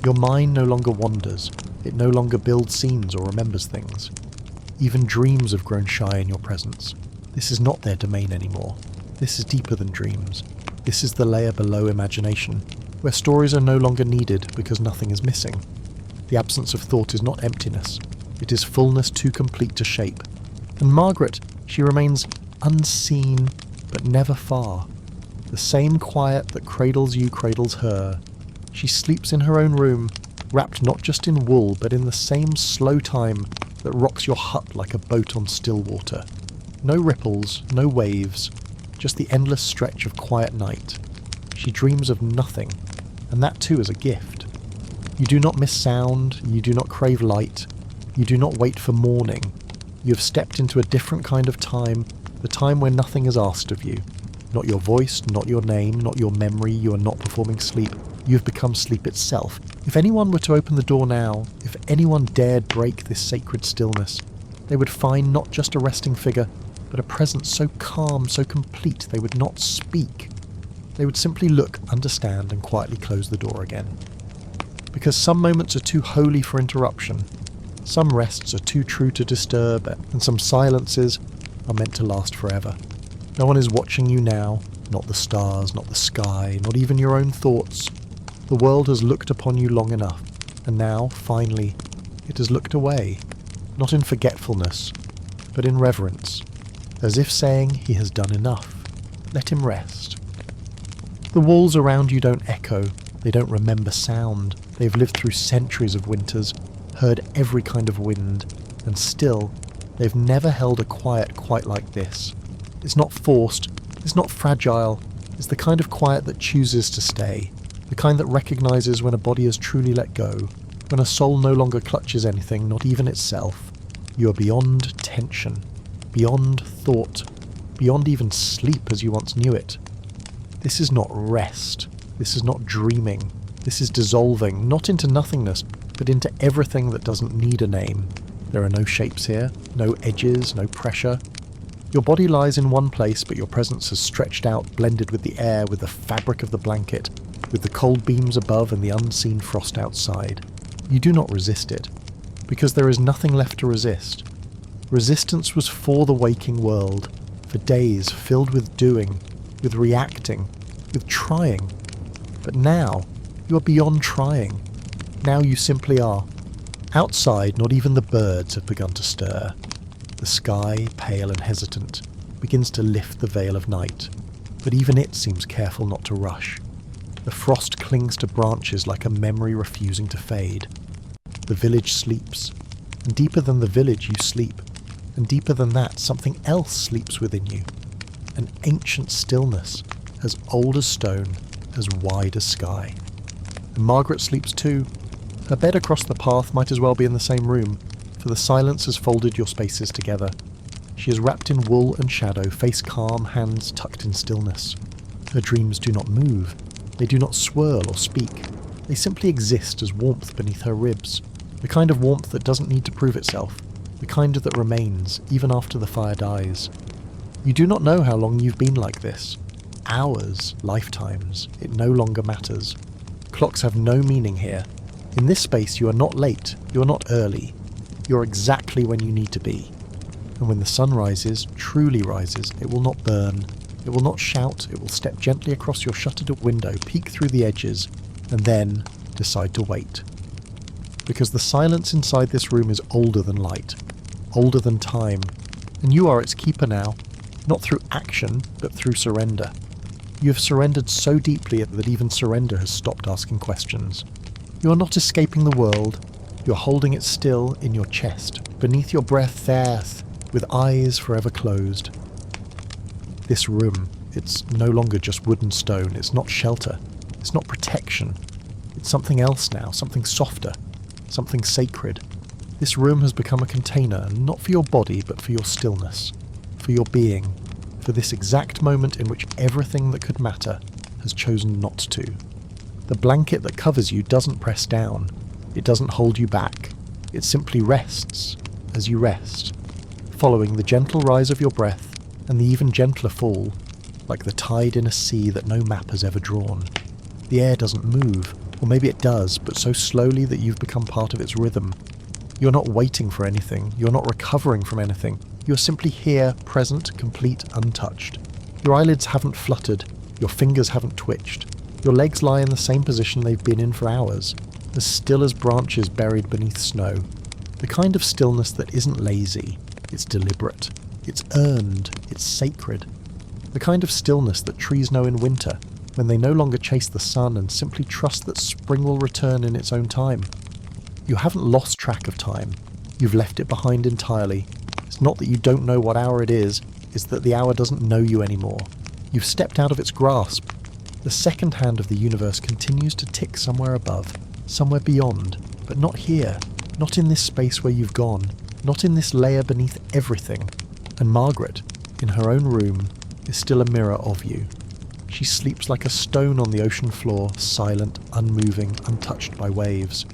Your mind no longer wanders. It no longer builds scenes or remembers things. Even dreams have grown shy in your presence. This is not their domain anymore. This is deeper than dreams. This is the layer below imagination, where stories are no longer needed because nothing is missing. The absence of thought is not emptiness. It is fullness too complete to shape. And Margaret, she remains unseen, but never far. The same quiet that cradles you cradles her. She sleeps in her own room, wrapped not just in wool, but in the same slow time that rocks your hut like a boat on still water. No ripples, no waves, just the endless stretch of quiet night. She dreams of nothing, and that too is a gift. You do not miss sound, you do not crave light, you do not wait for morning. You have stepped into a different kind of time, the time where nothing is asked of you. Not your voice, not your name, not your memory, you are not performing sleep. You have become sleep itself. If anyone were to open the door now, if anyone dared break this sacred stillness, they would find not just a resting figure, but a presence so calm, so complete, they would not speak. They would simply look, understand, and quietly close the door again. Because some moments are too holy for interruption, some rests are too true to disturb, and some silences are meant to last forever. No one is watching you now, not the stars, not the sky, not even your own thoughts. The world has looked upon you long enough, and now, finally, it has looked away, not in forgetfulness, but in reverence, as if saying he has done enough. Let him rest. The walls around you don't echo, they don't remember sound. They've lived through centuries of winters, heard every kind of wind, and still, they've never held a quiet quite like this. It's not forced, it's not fragile, it's the kind of quiet that chooses to stay, the kind that recognises when a body has truly let go, when a soul no longer clutches anything, not even itself. You are beyond tension, beyond thought, beyond even sleep as you once knew it. This is not rest, this is not dreaming, this is dissolving, not into nothingness, but into everything that doesn't need a name. There are no shapes here, no edges, no pressure. Your body lies in one place, but your presence has stretched out, blended with the air, with the fabric of the blanket, with the cold beams above and the unseen frost outside. You do not resist it, because there is nothing left to resist. Resistance was for the waking world, for days filled with doing, with reacting, with trying. But now, you are beyond trying. Now you simply are. Outside, not even the birds have begun to stir. The sky, pale and hesitant, begins to lift the veil of night, but even it seems careful not to rush. The frost clings to branches like a memory refusing to fade. The village sleeps, and deeper than the village you sleep, and deeper than that something else sleeps within you. An ancient stillness, as old as stone, as wide as sky. And Margaret sleeps too. Her bed across the path might as well be in the same room, for the silence has folded your spaces together. She is wrapped in wool and shadow, face calm, hands tucked in stillness. Her dreams do not move. They do not swirl or speak. They simply exist as warmth beneath her ribs. The kind of warmth that doesn't need to prove itself. The kind that remains, even after the fire dies. You do not know how long you've been like this. Hours, lifetimes, it no longer matters. Clocks have no meaning here. In this space you are not late, you are not early. You're exactly when you need to be. And when the sun rises, truly rises, it will not burn, it will not shout, it will step gently across your shuttered window, peek through the edges, and then decide to wait. Because the silence inside this room is older than light, older than time, and you are its keeper now, not through action, but through surrender. You have surrendered so deeply that even surrender has stopped asking questions. You are not escaping the world, you are holding it still in your chest, beneath your breath there, with eyes forever closed. This room, it's no longer just wood and stone, it's not shelter, it's not protection. It's something else now, something softer, something sacred. This room has become a container, not for your body, but for your stillness, for your being, for this exact moment in which everything that could matter has chosen not to. The blanket that covers you doesn't press down, it doesn't hold you back, it simply rests as you rest, following the gentle rise of your breath and the even gentler fall, like the tide in a sea that no map has ever drawn. The air doesn't move, or maybe it does, but so slowly that you've become part of its rhythm. You're not waiting for anything, you're not recovering from anything, you're simply here, present, complete, untouched. Your eyelids haven't fluttered, your fingers haven't twitched. Your legs lie in the same position they've been in for hours, as still as branches buried beneath snow. The kind of stillness that isn't lazy, it's deliberate, it's earned, it's sacred. The kind of stillness that trees know in winter, when they no longer chase the sun and simply trust that spring will return in its own time. You haven't lost track of time, you've left it behind entirely. It's not that you don't know what hour it is, it's that the hour doesn't know you anymore. You've stepped out of its grasp. The second hand of the universe continues to tick somewhere above, somewhere beyond, but not here, not in this space where you've gone, not in this layer beneath everything. And Margaret, in her own room, is still a mirror of you. She sleeps like a stone on the ocean floor, silent, unmoving, untouched by waves.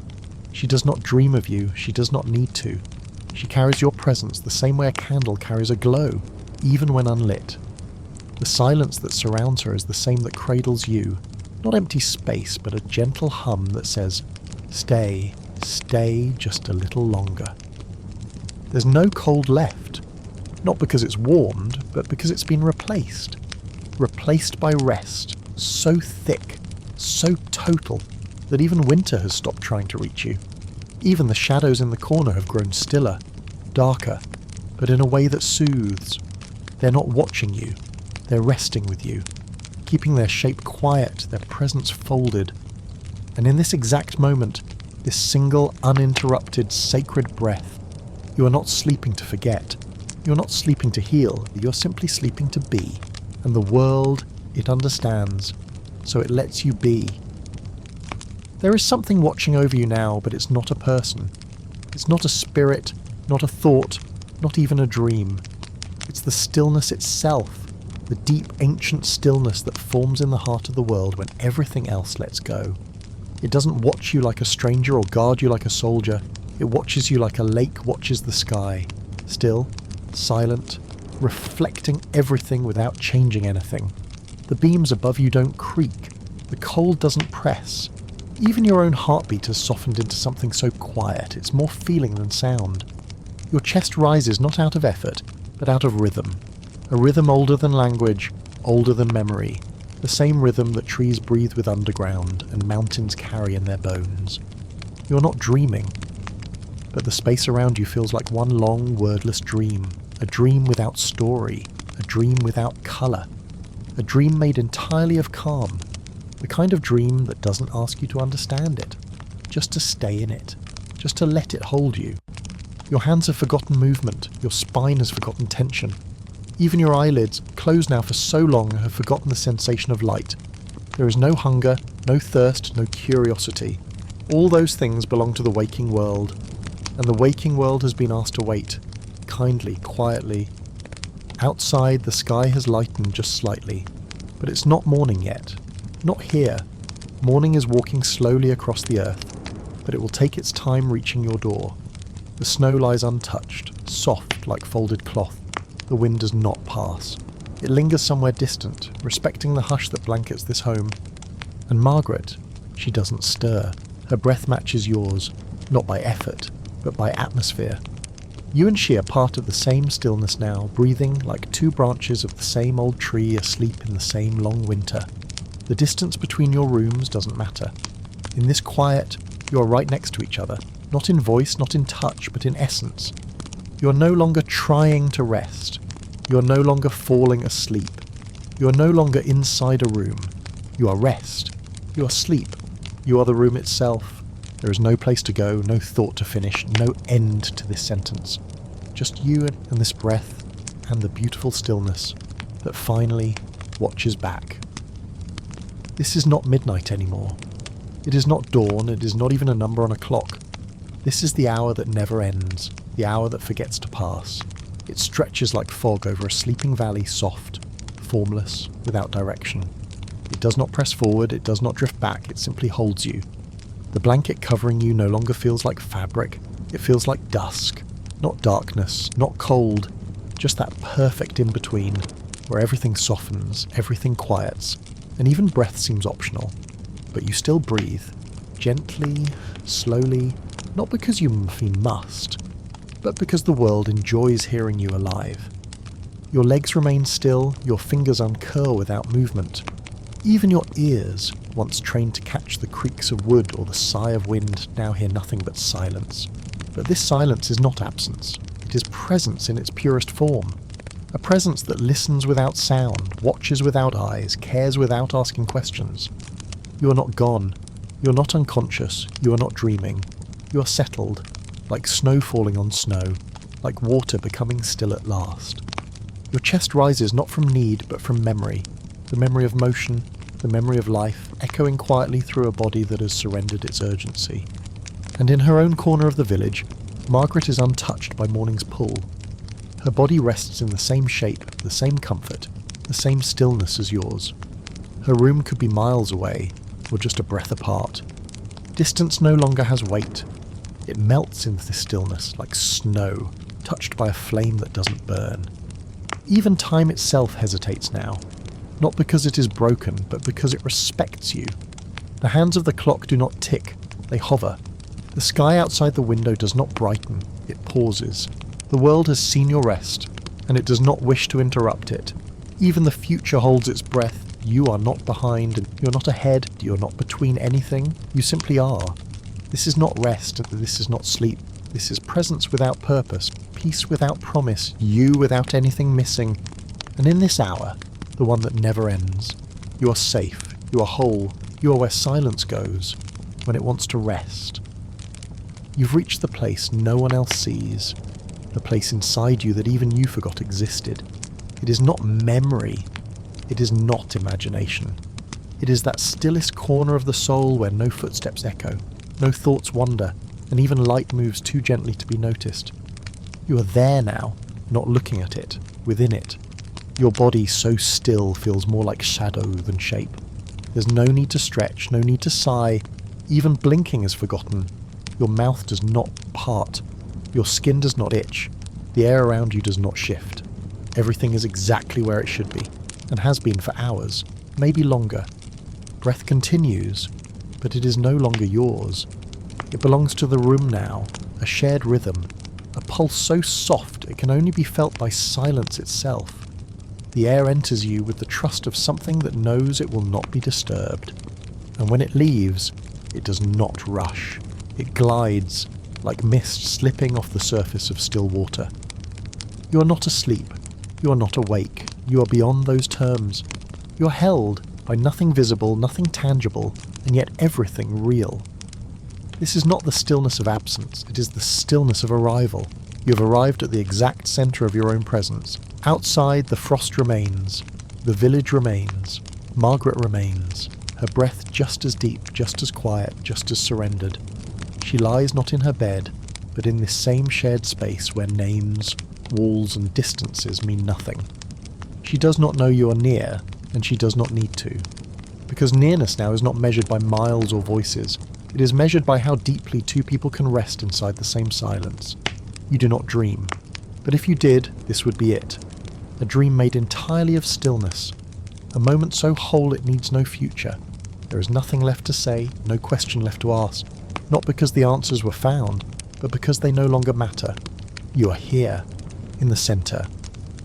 She does not dream of you, she does not need to. She carries your presence the same way a candle carries a glow, even when unlit. The silence that surrounds her is the same that cradles you, not empty space, but a gentle hum that says, "Stay, stay just a little longer." There's no cold left, not because it's warmed, but because it's been replaced. Replaced by rest, so thick, so total, that even winter has stopped trying to reach you. Even the shadows in the corner have grown stiller, darker, but in a way that soothes. They're not watching you, they're resting with you, keeping their shape quiet, their presence folded. And in this exact moment, this single, uninterrupted, sacred breath, you are not sleeping to forget. You're not sleeping to heal, you're simply sleeping to be. And the world, it understands, so it lets you be. There is something watching over you now, but it's not a person. It's not a spirit, not a thought, not even a dream. It's the stillness itself, the deep ancient stillness that forms in the heart of the world when everything else lets go. It doesn't watch you like a stranger or guard you like a soldier. It watches you like a lake watches the sky. Still, silent, reflecting everything without changing anything. The beams above you don't creak. The cold doesn't press. Even your own heartbeat has softened into something so quiet, it's more feeling than sound. Your chest rises not out of effort, but out of rhythm. A rhythm older than language, older than memory. The same rhythm that trees breathe with underground and mountains carry in their bones. You're not dreaming, but the space around you feels like one long, wordless dream. A dream without story, a dream without colour. A dream made entirely of calm. The kind of dream that doesn't ask you to understand it, just to stay in it, just to let it hold you. Your hands have forgotten movement, your spine has forgotten tension. Even your eyelids, closed now for so long, have forgotten the sensation of light. There is no hunger, no thirst, no curiosity. All those things belong to the waking world, and the waking world has been asked to wait, kindly, quietly. Outside, the sky has lightened just slightly, but it's not morning yet. Not here. Morning is walking slowly across the earth, but it will take its time reaching your door. The snow lies untouched, soft like folded cloth. The wind does not pass. It lingers somewhere distant, respecting the hush that blankets this home. And Margaret, she doesn't stir. Her breath matches yours, not by effort, but by atmosphere. You and she are part of the same stillness now, breathing like two branches of the same old tree asleep in the same long winter. The distance between your rooms doesn't matter. In this quiet, you are right next to each other, not in voice, not in touch, but in essence. You are no longer trying to rest. You are no longer falling asleep. You are no longer inside a room. You are rest. You are sleep. You are the room itself. There is no place to go, no thought to finish, no end to this sentence. Just you and this breath, and the beautiful stillness that finally watches back. This is not midnight anymore. It is not dawn, it is not even a number on a clock. This is the hour that never ends, the hour that forgets to pass. It stretches like fog over a sleeping valley, soft, formless, without direction. It does not press forward, it does not drift back, it simply holds you. The blanket covering you no longer feels like fabric, it feels like dusk. Not darkness, not cold, just that perfect in-between, where everything softens, everything quiets, and even breath seems optional. But you still breathe, gently, slowly, not because you must, but because the world enjoys hearing you alive. Your legs remain still, your fingers uncurl without movement. Even your ears, once trained to catch the creaks of wood or the sigh of wind, now hear nothing but silence. But this silence is not absence. It is presence in its purest form. A presence that listens without sound, watches without eyes, cares without asking questions. You are not gone. You are not unconscious. You are not dreaming. You are settled, like snow falling on snow, like water becoming still at last. Your chest rises not from need, but from memory. The memory of motion, the memory of life, echoing quietly through a body that has surrendered its urgency. And in her own corner of the village, Margaret is untouched by morning's pull. Her body rests in the same shape, the same comfort, the same stillness as yours. Her room could be miles away, or just a breath apart. Distance no longer has weight. It melts into this stillness like snow, touched by a flame that doesn't burn. Even time itself hesitates now, not because it is broken, but because it respects you. The hands of the clock do not tick, they hover. The sky outside the window does not brighten, it pauses. The world has seen your rest, and it does not wish to interrupt it. Even the future holds its breath. You are not behind, and you're not ahead, you're not between anything. You simply are. This is not rest, and this is not sleep. This is presence without purpose, peace without promise, you without anything missing. And in this hour, the one that never ends, you are safe, you are whole, you are where silence goes, when it wants to rest. You've reached the place no one else sees, the place inside you that even you forgot existed. It is not memory, it is not imagination. It is that stillest corner of the soul where no footsteps echo, no thoughts wander, and even light moves too gently to be noticed. You are there now, not looking at it, within it. Your body so still feels more like shadow than shape. There's no need to stretch, no need to sigh. Even blinking is forgotten. Your mouth does not part. Your skin does not itch. The air around you does not shift. Everything is exactly where it should be, and has been for hours, maybe longer. Breath continues, but it is no longer yours. It belongs to the room now, a shared rhythm, a pulse so soft it can only be felt by silence itself. The air enters you with the trust of something that knows it will not be disturbed. And when it leaves, it does not rush. It glides, like mist slipping off the surface of still water. You are not asleep. You are not awake. You are beyond those terms. You are held by nothing visible, nothing tangible, and yet everything real. This is not the stillness of absence, it is the stillness of arrival. You have arrived at the exact centre of your own presence. Outside, the frost remains, the village remains, Margaret remains, her breath just as deep, just as quiet, just as surrendered. She lies not in her bed, but in this same shared space where names, walls and distances mean nothing. She does not know you are near, and she does not need to. Because nearness now is not measured by miles or voices. It is measured by how deeply two people can rest inside the same silence. You do not dream. But if you did, this would be it. A dream made entirely of stillness. A moment so whole it needs no future. There is nothing left to say, no question left to ask. Not because the answers were found, but because they no longer matter. You are here, in the centre,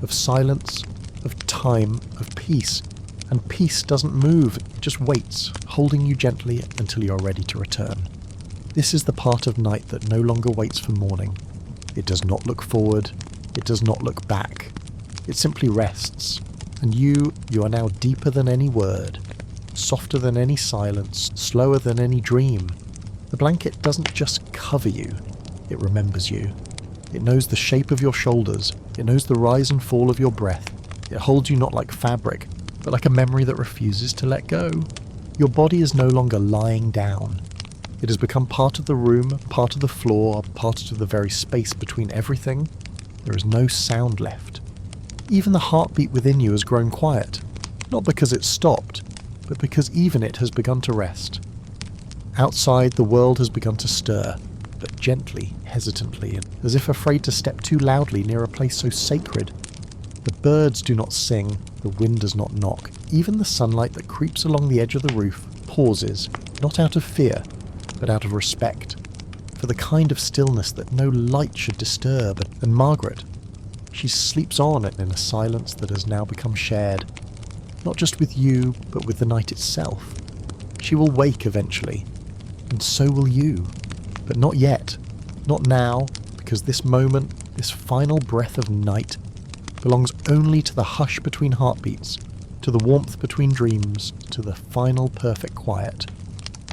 of silence, of time, of peace. And peace doesn't move, it just waits, holding you gently until you are ready to return. This is the part of night that no longer waits for morning. It does not look forward, it does not look back. It simply rests, and you are now deeper than any word, softer than any silence, slower than any dream. The blanket doesn't just cover you, it remembers you. It knows the shape of your shoulders, it knows the rise and fall of your breath. It holds you not like fabric, but like a memory that refuses to let go. Your body is no longer lying down. It has become part of the room, part of the floor, part of the very space between everything. There is no sound left. Even the heartbeat within you has grown quiet, not because it stopped, but because even it has begun to rest. Outside, the world has begun to stir, but gently, hesitantly, as if afraid to step too loudly near a place so sacred. The birds do not sing, the wind does not knock. Even the sunlight that creeps along the edge of the roof pauses, not out of fear, but out of respect, for the kind of stillness that no light should disturb. And Margaret, She sleeps on in a silence that has now become shared, not just with you, but with the night itself. She will wake eventually, and so will you. But not yet, not now, because this moment, this final breath of night, belongs only to the hush between heartbeats, to the warmth between dreams, to the final perfect quiet.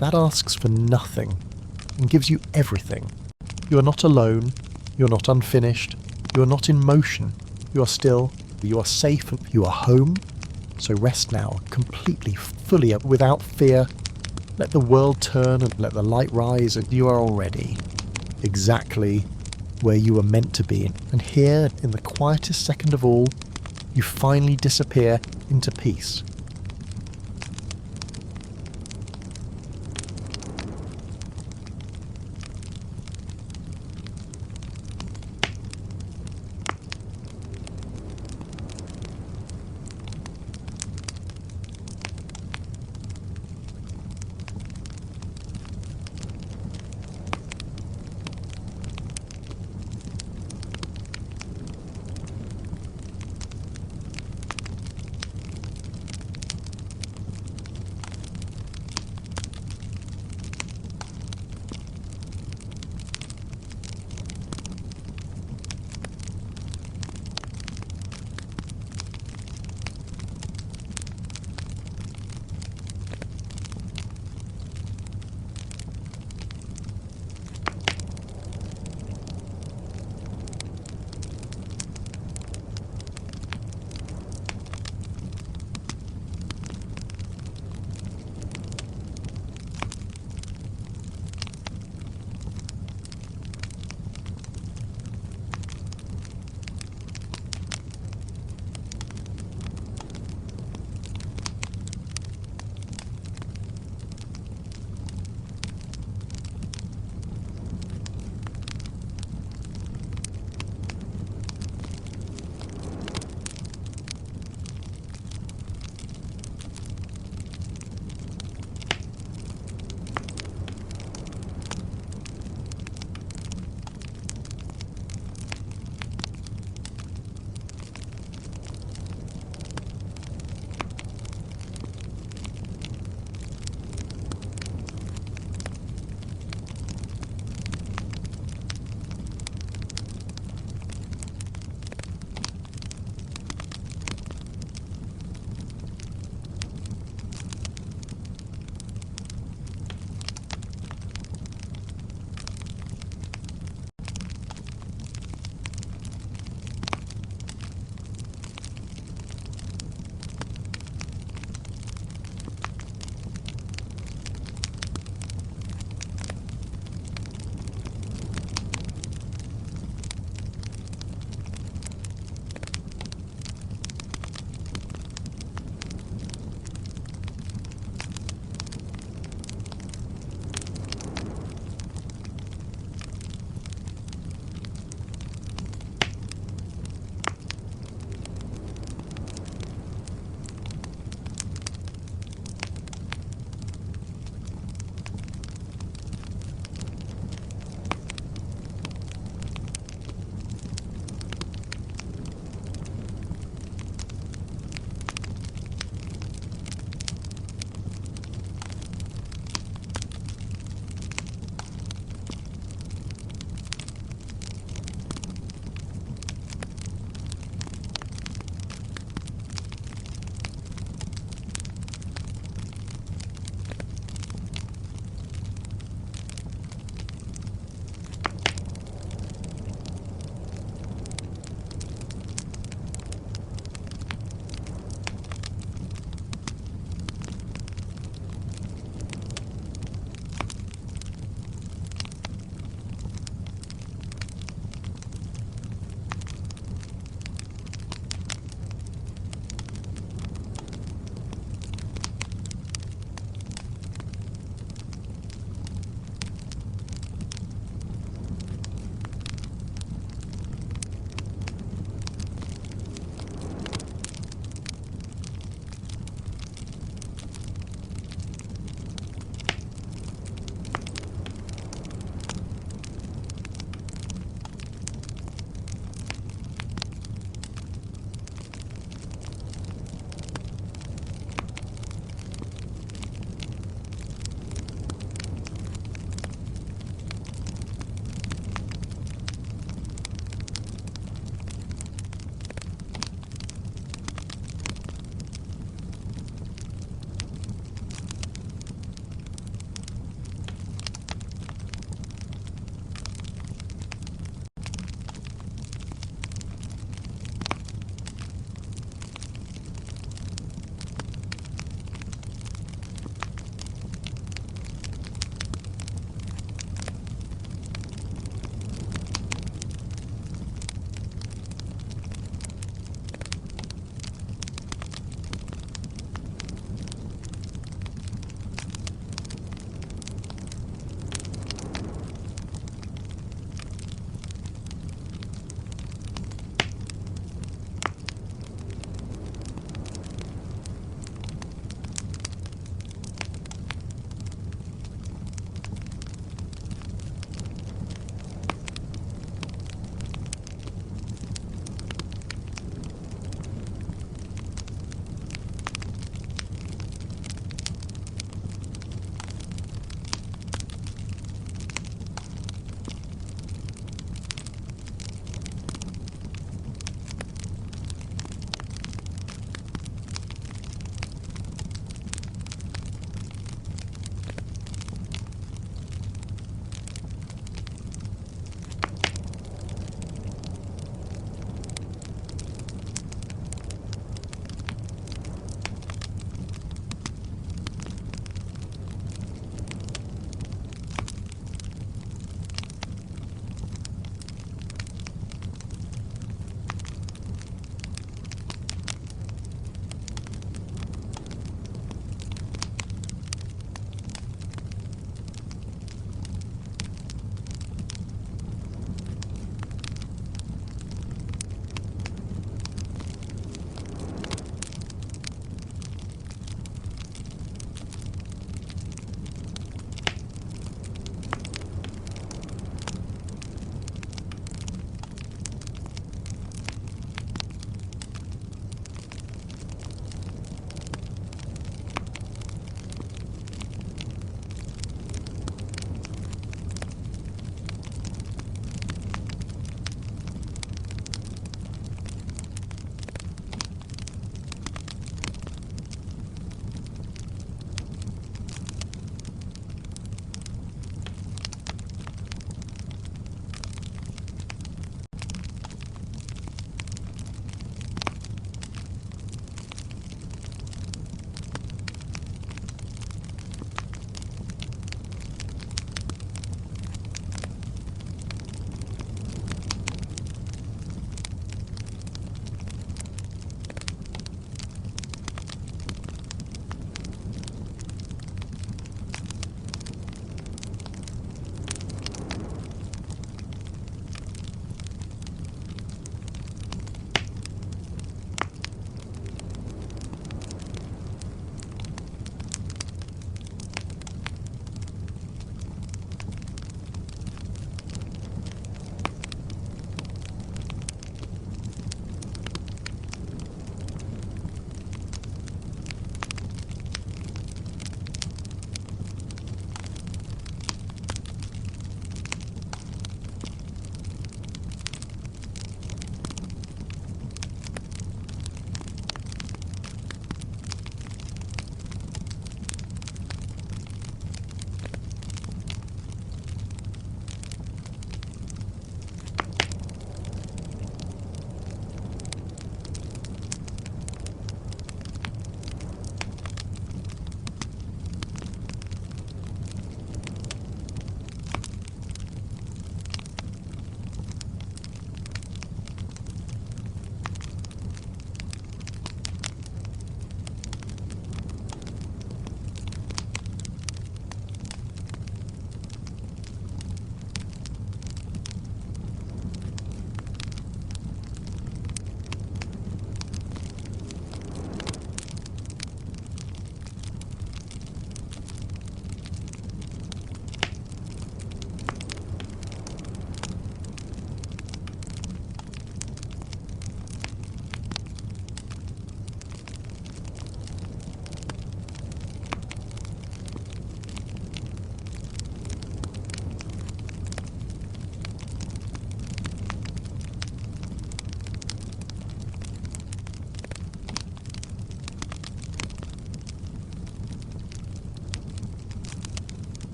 That asks for nothing, and gives you everything. You are not alone, you are not unfinished, you are not in motion, you are still, you are safe, and you are home. So rest now, completely, fully, without fear. Let the world turn and let the light rise, and you are already exactly where you were meant to be. And here, in the quietest second of all, you finally disappear into peace.